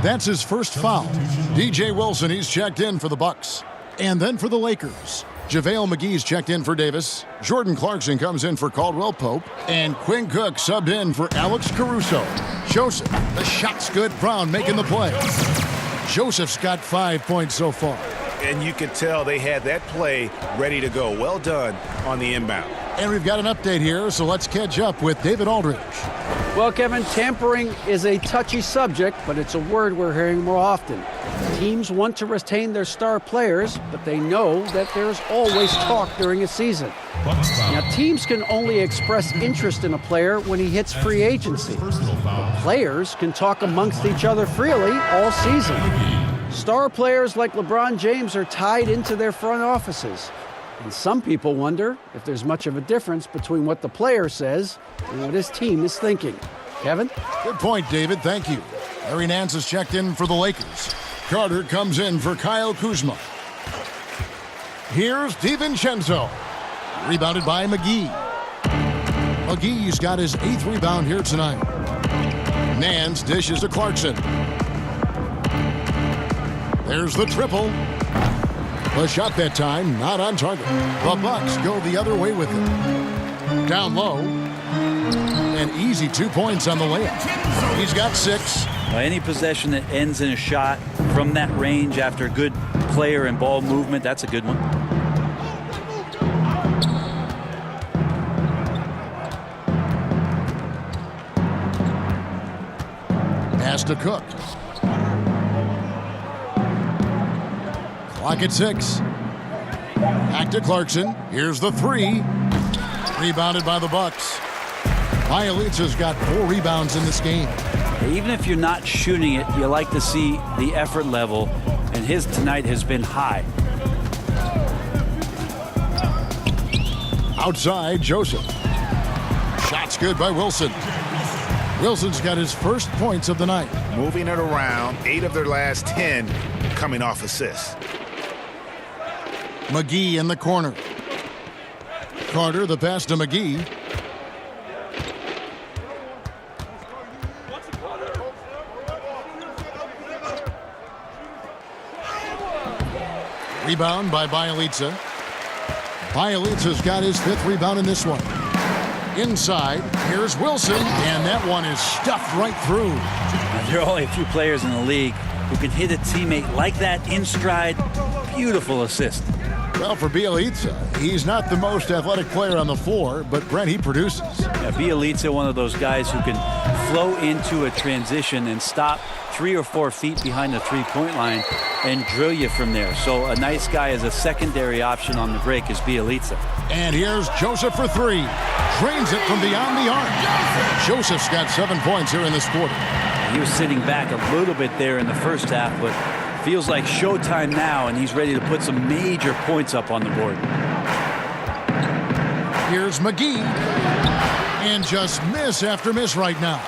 That's his first foul. DJ Wilson, he's checked in for the Bucks. And then for the Lakers, JaVale McGee's checked in for Davis. Jordan Clarkson comes in for Caldwell Pope. And Quinn Cook subbed in for Alex Caruso. Joseph, the shot's good. Brown making the play. Joseph's got 5 points so far. And you could tell they had that play ready to go. Well done on the inbound. And we've got an update here, so let's catch up with David Aldridge. Well, Kevin, tampering is a touchy subject, but it's a word we're hearing more often. Teams want to retain their star players, but they know that there's always talk during a season. Now, teams can only express interest in a player when he hits free agency. But players can talk amongst each other freely all season. Star players like LeBron James are tied into their front offices. And some people wonder if there's much of a difference between what the player says and what his team is thinking. Kevin? Good point, David. Thank you. Larry Nance has checked in for the Lakers. Carter comes in for Kyle Kuzma. Here's DiVincenzo. Rebounded by McGee. McGee's got his 8th rebound here tonight. Nance dishes to Clarkson. There's the triple. The shot that time, not on target. The Bucks go the other way with it. Down low. An easy 2 points on the layup. He's got 6. Any possession that ends in a shot from that range after good player and ball movement, that's a good one. Pass to Cook. Clock at 6. Back to Clarkson. Here's the 3. Rebounded by the Bucks. Bielitsa's got 4 rebounds in this game. Even if you're not shooting it, you like to see the effort level, and his tonight has been high. Outside, Joseph. Shot's good by Wilson. Wilson's got his first points of the night. Moving it around, 8 of their last 10 coming off assists. McGee in the corner. Carter, the pass to McGee. Rebound by Bielitsa. Bielitsa's got his 5th rebound in this one. Inside, here's Wilson, and that one is stuffed right through. There are only a few players in the league who can hit a teammate like that in stride. Beautiful assist. Well, for Bielitsa, he's not the most athletic player on the floor, but Brent, he produces. Yeah, Bielitsa, one of those guys who can flow into a transition and stop 3 or 4 feet behind the three-point line and drill you from there. So a nice guy as a secondary option on the break is Bielitsa. And here's Joseph for 3. Drains it from beyond the arc. Joseph's got 7 points here in this quarter. He was sitting back a little bit there in the first half, but feels like showtime now, and he's ready to put some major points up on the board. Here's McGee. And just miss after miss right now.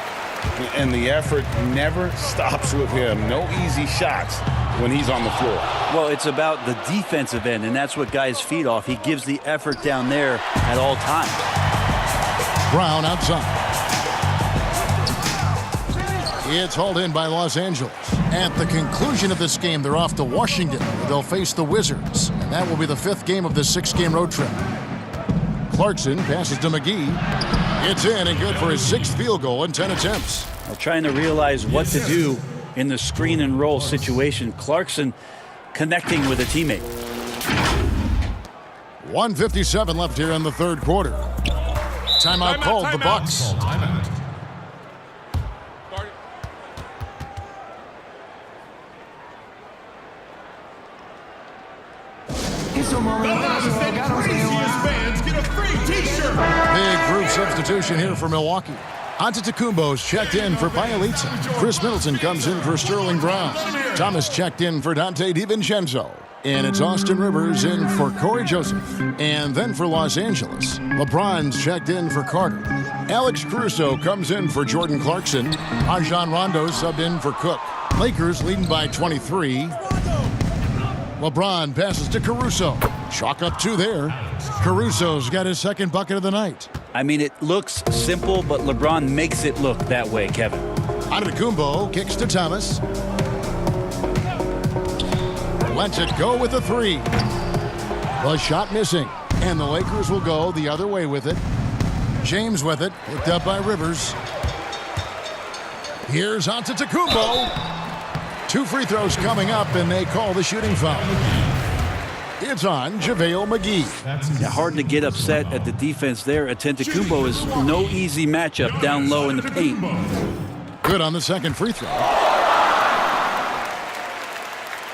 And the effort never stops with him. No easy shots when he's on the floor. Well, it's about the defensive end, and that's what guys feed off. He gives the effort down there at all times. Brown outside. It's hauled in by Los Angeles. At the conclusion of this game, they're off to Washington, where they'll face the Wizards. And that will be the 5th game of this 6-game road trip. Clarkson passes to McGee. It's in and good for his 6th field goal in 10 attempts. Well, trying to realize what to do in the screen and roll situation. Clarkson connecting with a teammate. 1:57 left here in the 3rd quarter. Timeout called the Bucks. Big group substitution here for Milwaukee. Antetokounmpo's checked in for Bielitsa. Chris Middleton comes in for Sterling Brown. Thomas checked in for Dante DiVincenzo. And it's Austin Rivers in for Corey Joseph. And then for Los Angeles, LeBron's checked in for Carter. Alex Caruso comes in for Jordan Clarkson. Rajon Rondo subbed in for Cook. Lakers leading by 23. LeBron passes to Caruso. Chalk up 2 there. Caruso's got his 2nd bucket of the night. I mean, it looks simple, but LeBron makes it look that way, Kevin. Antetokounmpo kicks to Thomas. Lets it go with the 3. The shot missing. And the Lakers will go the other way with it. James with it. Picked up by Rivers. Here's Antetokounmpo. 2 free throws coming up, and they call the shooting foul. It's on JaVale McGee. Yeah, hard to get upset at the defense there. Antetokounmpo is no easy matchup down low in the paint. Good on the 2nd free throw.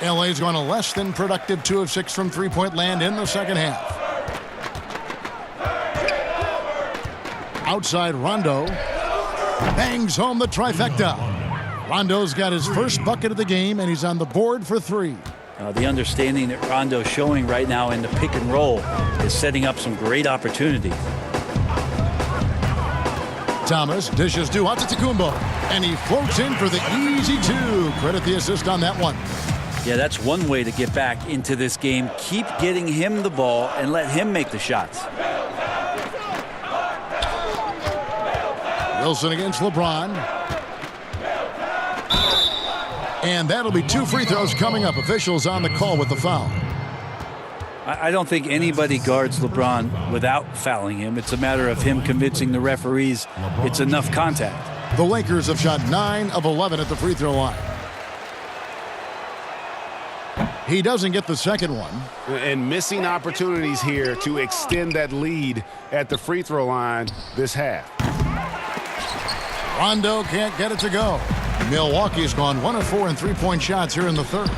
LA's gone a less than productive 2 of 6 from three-point land in the 2nd half. Outside Rondo. Bangs home the trifecta. Rondo's got his 1st bucket of the game, and he's on the board for 3. The understanding that Rondo's showing right now in the pick and roll is setting up some great opportunity. Thomas dishes to Antetokounmpo, and he floats in for the easy 2. Credit the assist on that one. Yeah, that's one way to get back into this game. Keep getting him the ball and let him make the shots. Wilson against LeBron. And that'll be 2 free throws coming up. Officials on the call with the foul. I don't think anybody guards LeBron without fouling him. It's a matter of him convincing the referees it's enough contact. The Lakers have shot 9 of 11 at the free throw line. He doesn't get the 2nd one. And missing opportunities here to extend that lead at the free throw line this half. Rondo can't get it to go. Milwaukee's gone 1 of 4 in 3-point shots here in the 3rd.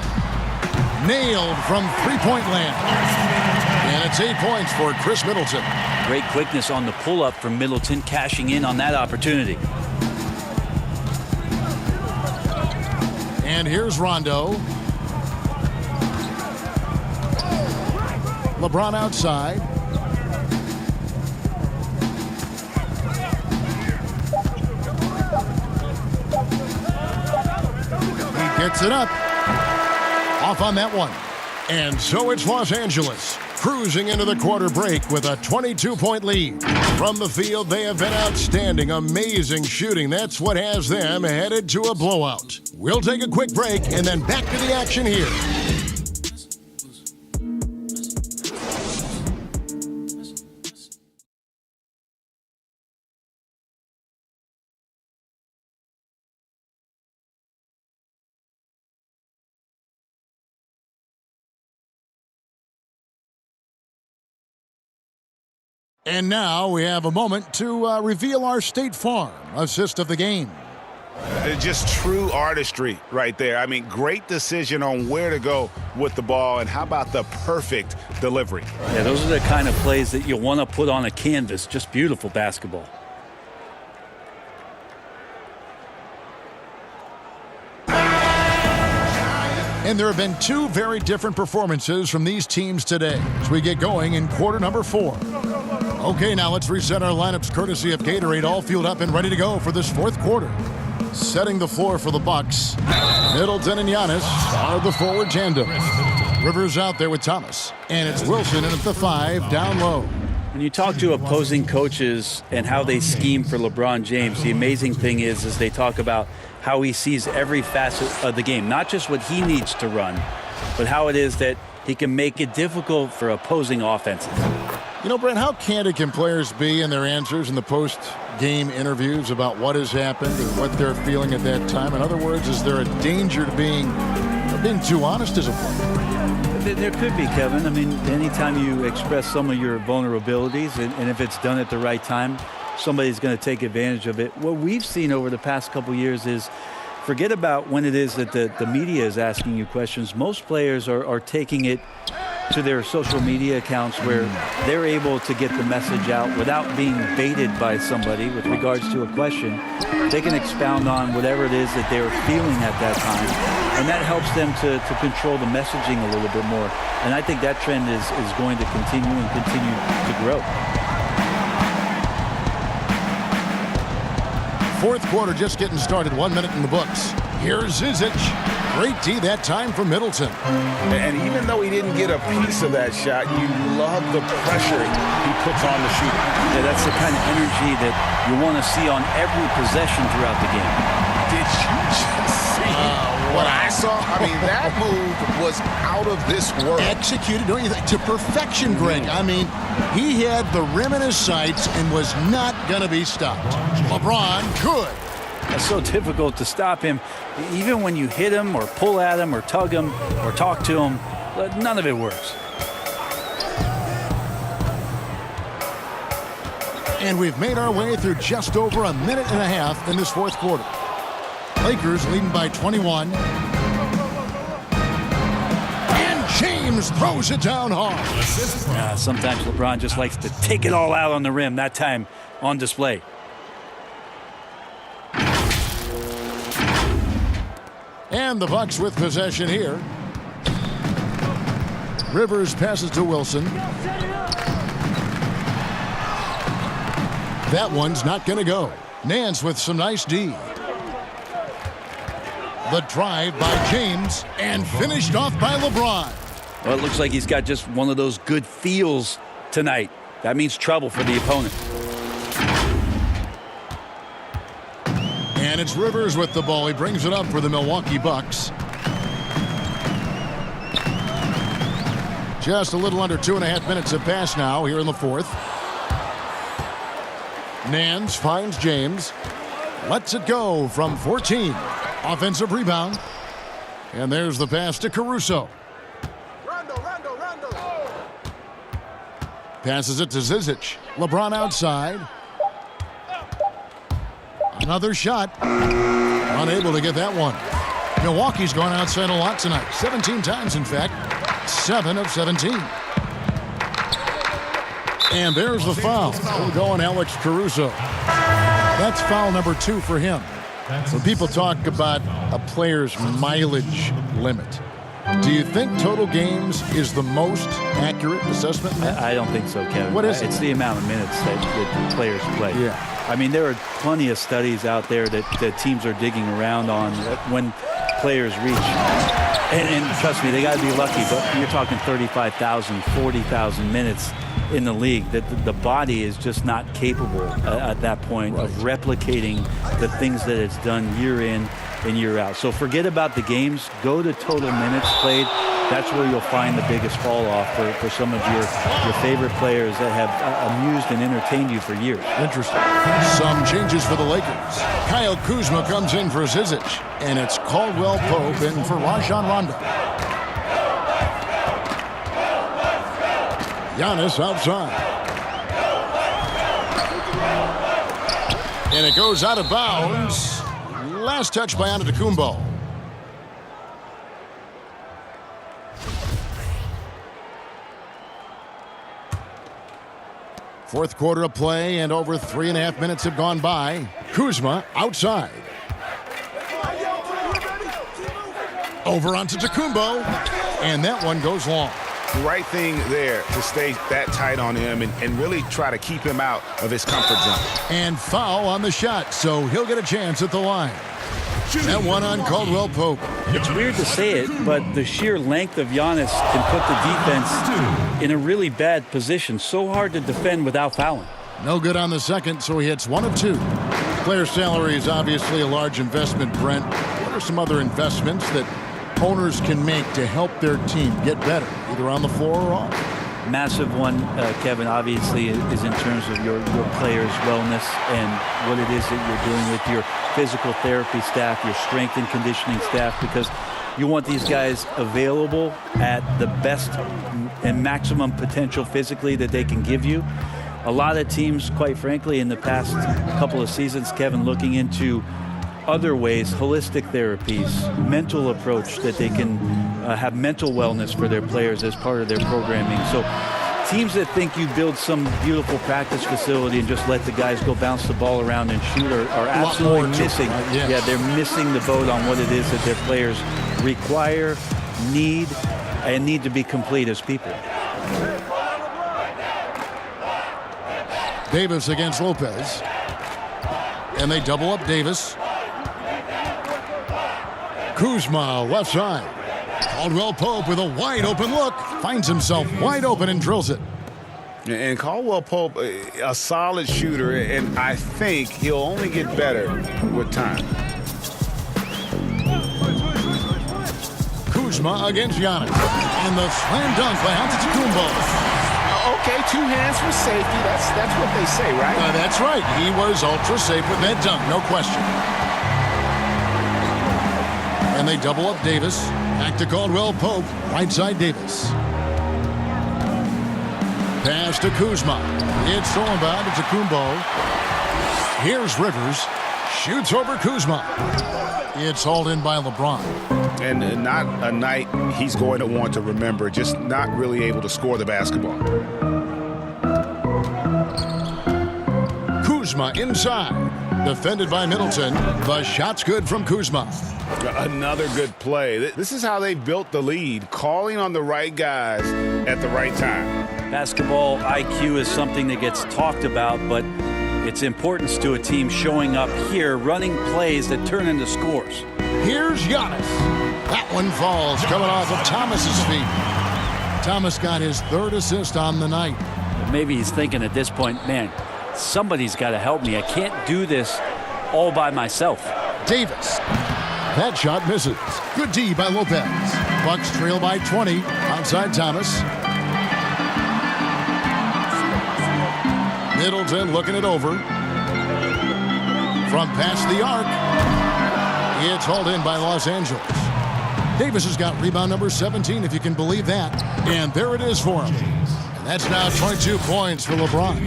Nailed from 3-point land. And it's 8 points for Chris Middleton. Great quickness on the pull-up from Middleton, cashing in on that opportunity. And here's Rondo. LeBron outside. Gets it up. Off on that one. And so it's Los Angeles cruising into the quarter break with a 22-point lead. From the field, they have been outstanding. Amazing shooting. That's what has them headed to a blowout. We'll take a quick break and then back to the action here. And now we have a moment to reveal our State Farm assist of the game. Just true artistry right there. I mean, great decision on where to go with the ball, and how about the perfect delivery? Yeah, those are the kind of plays that you want to put on a canvas. Just beautiful basketball. And there have been 2 very different performances from these teams today as we get going in quarter number 4. Okay, now let's reset our lineups courtesy of Gatorade, all fueled up and ready to go for this 4th quarter. Setting the floor for the Bucks. Middleton and Giannis are the forward tandem. Rivers out there with Thomas. And it's Wilson in at the 5, down low. When you talk to opposing coaches and how they scheme for LeBron James, the amazing thing is they talk about how he sees every facet of the game, not just what he needs to run, but how it is that he can make it difficult for opposing offenses. You know, Brent, how candid can players be in their answers in the post-game interviews about what has happened and what they're feeling at that time? In other words, is there a danger to being too honest as a player? There could be, Kevin. I mean, anytime you express some of your vulnerabilities, and if it's done at the right time, somebody's going to take advantage of it. What we've seen over the past couple years is, forget about when it is that the media is asking you questions. Most players are taking it to their social media accounts where they're able to get the message out without being baited by somebody with regards to a question. They can expound on whatever it is that they're feeling at that time, and that helps them to control the messaging a little bit more. And I think that trend is going to continue and continue to grow. Fourth quarter just getting started, 1 minute in the books. Here's Zizic. Great D that time from Middleton. And even though he didn't get a piece of that shot, you love the pressure he puts on the shooter. Yeah, that's the kind of energy that you want to see on every possession throughout the game. Did you just see what I saw? I mean, that move was out of this world. Executed, don't you think, to perfection, Greg. I mean, he had the rim in his sights and was not going to be stopped. LeBron could. It's so difficult to stop him. Even when you hit him or pull at him or tug him or talk to him, none of it works. And we've made our way through just over a minute and a half in this fourth quarter. Lakers leading by 21. And James throws it down hard. Sometimes LeBron just likes to take it all out on the rim, that time on display. And the Bucks with possession here. Rivers passes to Wilson. That one's not going to go. Nance with some nice D. The drive by James and finished off by LeBron. Well, it looks like he's got just one of those good feels tonight. That means trouble for the opponent. And it's Rivers with the ball. He brings it up for the Milwaukee Bucks. Just a little under 2.5 minutes have passed now here in the fourth. Nance finds James. Lets it go from 14. Offensive rebound. And there's the pass to Caruso. Passes it to Zizic. LeBron outside. Another shot. Unable to get that one. Milwaukee's gone outside a lot tonight. 17 times, in fact. 7 of 17. And there's the foul. We're going Alex Caruso. That's foul number 2 for him. When people talk about a player's mileage limit, do you think total games is the most accurate assessment? I don't think so, Kevin. What is it? It's the amount of minutes that players play. Yeah. I mean, there are plenty of studies out there that teams are digging around on when players reach. And trust me, they got to be lucky, but you're talking 35,000, 40,000 minutes in the league, that the body is just not capable at that point of replicating the things that it's done year in and year out. So forget about the games. Go to total minutes played. That's where you'll find the biggest fall off for some of your favorite players that have amused and entertained you for years. Interesting. Some changes for the Lakers. Kyle Kuzma comes in for Zizic, and it's Caldwell Pope in for Rajon Rondo. Giannis outside. And it goes out of bounds. Last touch by Antetokounmpo. Fourth quarter of play, and over 3.5 minutes have gone by. Kuzma outside. Over onto Antetokounmpo, and that one goes long. The right thing there to stay that tight on him and really try to keep him out of his comfort zone. And foul on the shot, so he'll get a chance at the line. That one on Caldwell Pope. It's weird to say it, but the sheer length of Giannis can put the defense in a really bad position. So hard to defend without fouling. No good on the second, so he hits 1 of 2. Player salary is obviously a large investment, Brent. What are some other investments that owners can make to help their team get better, either on the floor or off? Massive one, Kevin, obviously, is in terms of your players' wellness and what it is that you're doing with your physical therapy staff, your strength and conditioning staff, because you want these guys available at the best and maximum potential physically that they can give you. A lot of teams, quite frankly, in the past couple of seasons, Kevin, looking into other ways, holistic therapies, mental approach that they can have mental wellness for their players as part of their programming. So teams that think you build some beautiful practice facility and just let the guys go bounce the ball around and shoot are absolutely missing. Yes. Yeah, they're missing the boat on what it is that their players require, need to be complete as people. Davis against Lopez. And they double up Davis. Kuzma, left side. Caldwell Pope with a wide open look. Finds himself wide open and drills it. And Caldwell Pope, a solid shooter, and I think he'll only get better with time. Kuzma against Giannis. And the slam dunk by Antetokounmpo. Okay, 2 hands for safety. That's what they say, right? That's right. He was ultra safe with that dunk, no question. And they double up Davis. Back to Caldwell Pope. Right side Davis. Pass to Kuzma. It's thrown by to Antetokounmpo. Here's Rivers. Shoots over Kuzma. It's hauled in by LeBron. And not a night he's going to want to remember, just not really able to score the basketball. Kuzma inside. Defended by Middleton. The shot's good from Kuzma. Another good play. This is how they built the lead, calling on the right guys at the right time. Basketball IQ is something that gets talked about, but its importance to a team showing up here, running plays that turn into scores. Here's Giannis. That one falls, coming off of Thomas's feet. Thomas got his 3rd assist on the night. Maybe he's thinking at this point, man, somebody's got to help me. I can't do this all by myself. Davis. That shot misses. Good D by Lopez. Bucks trail by 20. Outside Thomas. Middleton looking it over. From past the arc. It's hauled in by Los Angeles. Davis has got rebound number 17, if you can believe that. And there it is for him. And that's now 22 points for LeBron.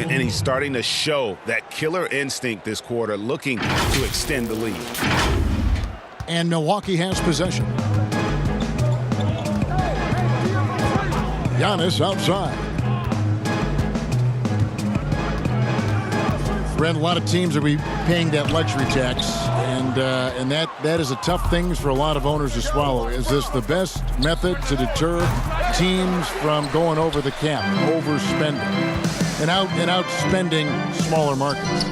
And he's starting to show that killer instinct this quarter, looking to extend the lead. And Milwaukee has possession. Giannis outside. Brent, a lot of teams will be paying that luxury tax, and that is a tough thing for a lot of owners to swallow. Is this the best method to deter teams from going over the cap, overspending, and outspending smaller markets?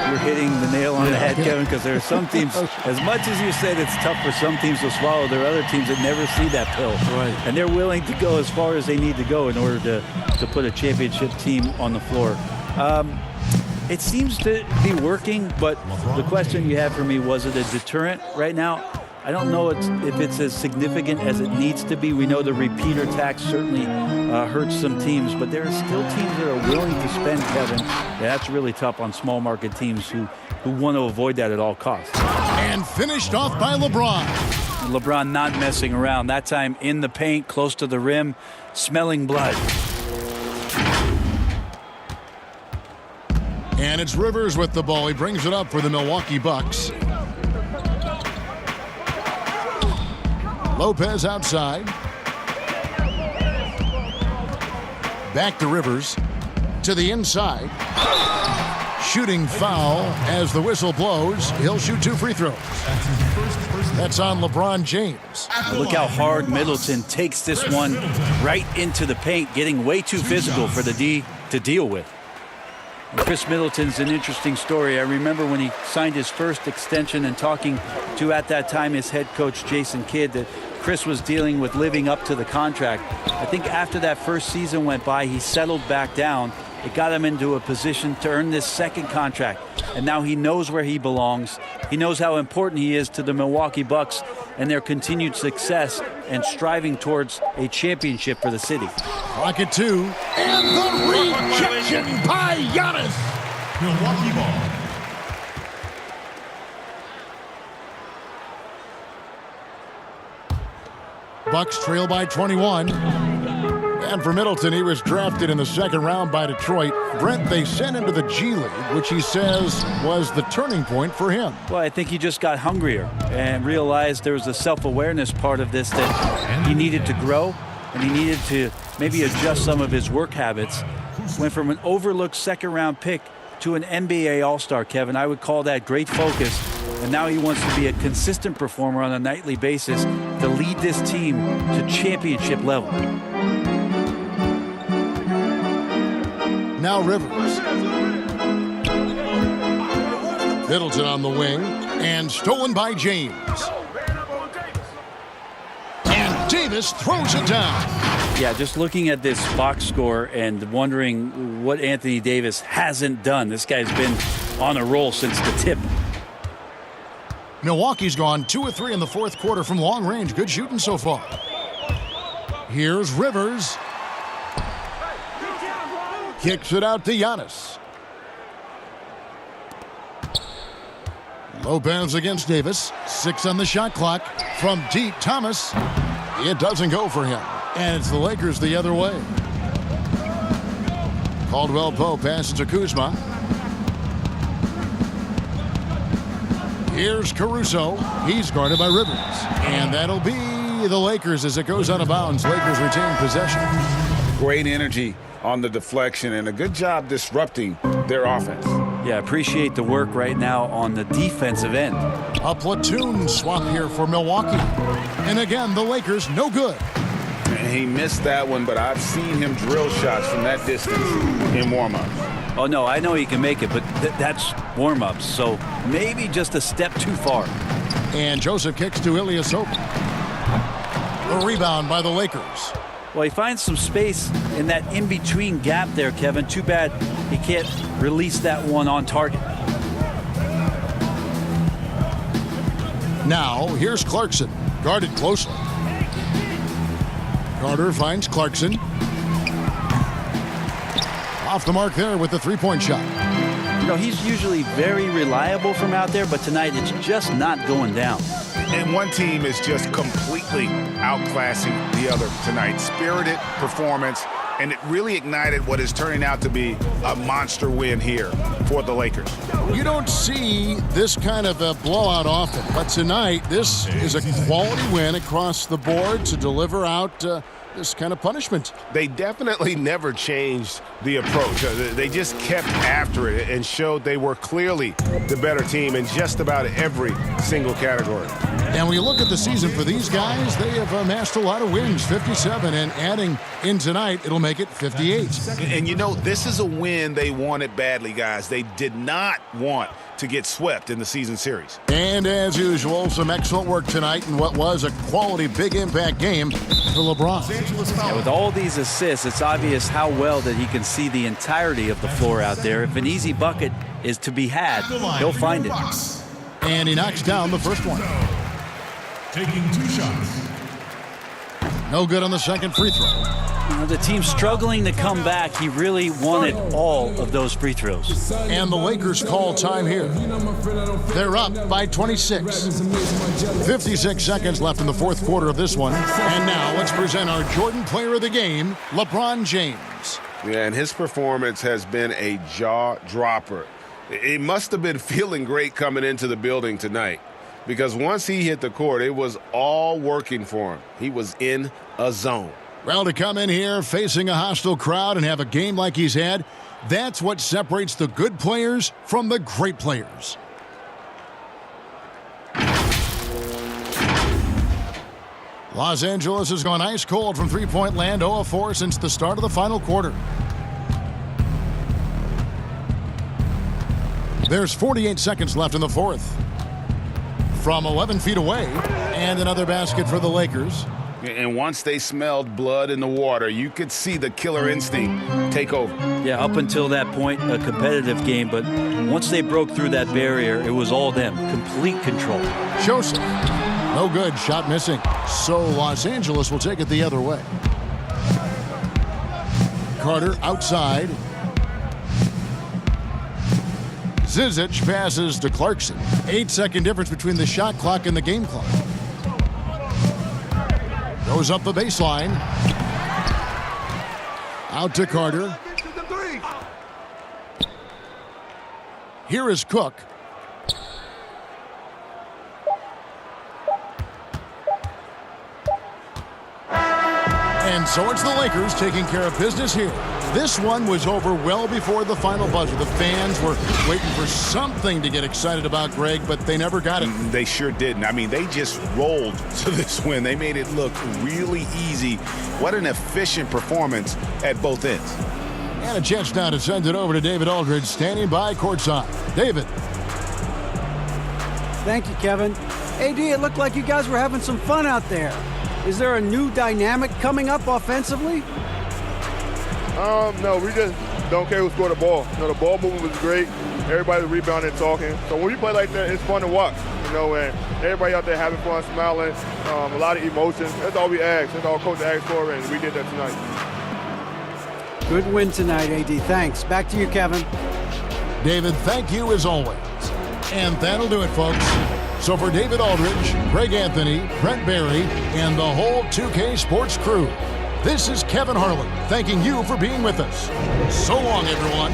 You're hitting the nail on the head, Kevin, because there are some teams, as much as you said it's tough for some teams to swallow, there are other teams that never see that pill. Right. And they're willing to go as far as they need to go in order to put a championship team on the floor. It seems to be working, but the question you had for me, was it a deterrent right now? I don't know if it's as significant as it needs to be. We know the repeater tax certainly hurts some teams, but there are still teams that are willing to spend, Kevin. Yeah, that's really tough on small market teams who want to avoid that at all costs. And finished off by LeBron. LeBron not messing around. That time in the paint, close to the rim, smelling blood. And it's Rivers with the ball. He brings it up for the Milwaukee Bucks. Lopez outside. Back to Rivers. To the inside. Shooting foul as the whistle blows. He'll shoot 2 free throws. That's on LeBron James. Look how hard Middleton takes this one right into the paint, getting way too physical for the D to deal with. Chris Middleton's an interesting story. I remember when he signed his first extension and talking to, at that time, his head coach, Jason Kidd, that Chris was dealing with living up to the contract. I think after that first season went by, he settled back down. It got him into a position to earn this second contract. And now he knows where he belongs. He knows how important he is to the Milwaukee Bucks and their continued success and striving towards a championship for the city. Rocket 2, and the rejection by Giannis. Milwaukee ball. Bucks trail by 21. And for Middleton, he was drafted in the second round by Detroit. Brent, they sent him to the G League, which he says was the turning point for him. Well, I think he just got hungrier and realized there was a self-awareness part of this that he needed to grow and he needed to maybe adjust some of his work habits. Went from an overlooked second-round pick to an NBA All-Star, Kevin. I would call that great focus. And now he wants to be a consistent performer on a nightly basis to lead this team to championship level. Now Rivers. Middleton on the wing, and stolen by James. And Davis throws it down. Yeah, just looking at this box score and wondering what Anthony Davis hasn't done. This guy's been on a roll since the tip. Milwaukee's gone 2 of 3 in the fourth quarter from long range. Good shooting so far. Here's Rivers. Kicks it out to Giannis. Lopez against Davis. 6 on the shot clock. From deep, Thomas. It doesn't go for him. And it's the Lakers the other way. Caldwell Pope passes to Kuzma. Here's Caruso. He's guarded by Rivers. And that'll be the Lakers as it goes out of bounds. Lakers retain possession. Great energy on the deflection and a good job disrupting their offense. Yeah, appreciate the work right now on the defensive end. A platoon swap here for Milwaukee. And again, the Lakers no good. And he missed that one, but I've seen him drill shots from that distance in warm-ups. Oh, no, I know he can make it, but that's warm-ups, so maybe just a step too far. And Joseph kicks to Ilyasova. A rebound by the Lakers. Well, he finds some space in that in-between gap there, Kevin. Too bad he can't release that one on target. Now, here's Clarkson, guarded closely. Carter finds Clarkson. Off the mark there with the three-point shot. You know, he's usually very reliable from out there, but tonight it's just not going down. And one team is just completely outclassing the other tonight. Spirited performance, and it really ignited what is turning out to be a monster win here for the Lakers. You don't see this kind of a blowout often, but tonight this is a quality win across the board to deliver out this kind of punishment. They definitely never changed the approach. They just kept after it and showed they were clearly the better team in just about every single category. And when you look at the season for these guys, they have amassed a lot of wins, 57, and adding in tonight, it'll make it 58. And you know, this is a win they wanted badly, guys. They did not want to get swept in the season series. And as usual, some excellent work tonight in what was a quality big impact game for LeBron. Yeah, with all these assists, it's obvious how well that he can see the entirety of the floor out there. If an easy bucket is to be had, he'll find it. And he knocks down the first one. Taking 2 shots. No good on the second free throw. You know, the team's struggling to come back. He really wanted all of those free throws. And the Lakers call time here. They're up by 26. 56 seconds left in the fourth quarter of this one. And now let's present our Jordan Player of the Game, LeBron James. Yeah, and his performance has been a jaw-dropper. It must have been feeling great coming into the building tonight, because once he hit the court, it was all working for him. He was in a zone. Well, to come in here facing a hostile crowd and have a game like he's had, that's what separates the good players from the great players. Los Angeles has gone ice cold from three-point land, 0 of 4 since the start of the final quarter. There's 48 seconds left in the fourth. From 11 feet away, and another basket for the Lakers. And once they smelled blood in the water, you could see the killer instinct take over. Yeah, up until that point, a competitive game, but once they broke through that barrier, it was all them. Complete control. Joseph, no good, shot missing. So Los Angeles will take it the other way. Carter outside. Zizic passes to Clarkson. 8-second difference between the shot clock and the game clock. Goes up the baseline. Out to Carter. Here is Cook. And so it's the Lakers taking care of business here. This one was over well before the final buzzer. The fans were waiting for something to get excited about, Greg, but they never got it. They sure didn't. I mean, they just rolled to this win. They made it look really easy. What an efficient performance at both ends. And a chance now to send it over to David Aldridge, standing by courtside. David. Thank you, Kevin. AD, it looked like you guys were having some fun out there. Is there a new dynamic coming up offensively? No, we just don't care who scored the ball. You know, the ball movement was great. Everybody rebounding and talking. So when we play like that, it's fun to watch. You know, and everybody out there having fun, smiling, a lot of emotions. That's all we asked. That's all Coach asked for, and we did that tonight. Good win tonight, AD. Thanks. Back to you, Kevin. David, thank you as always. And that'll do it, folks. So for David Aldridge, Greg Anthony, Brent Barry, and the whole 2K Sports crew, this is Kevin Harlan thanking you for being with us. So long, everyone.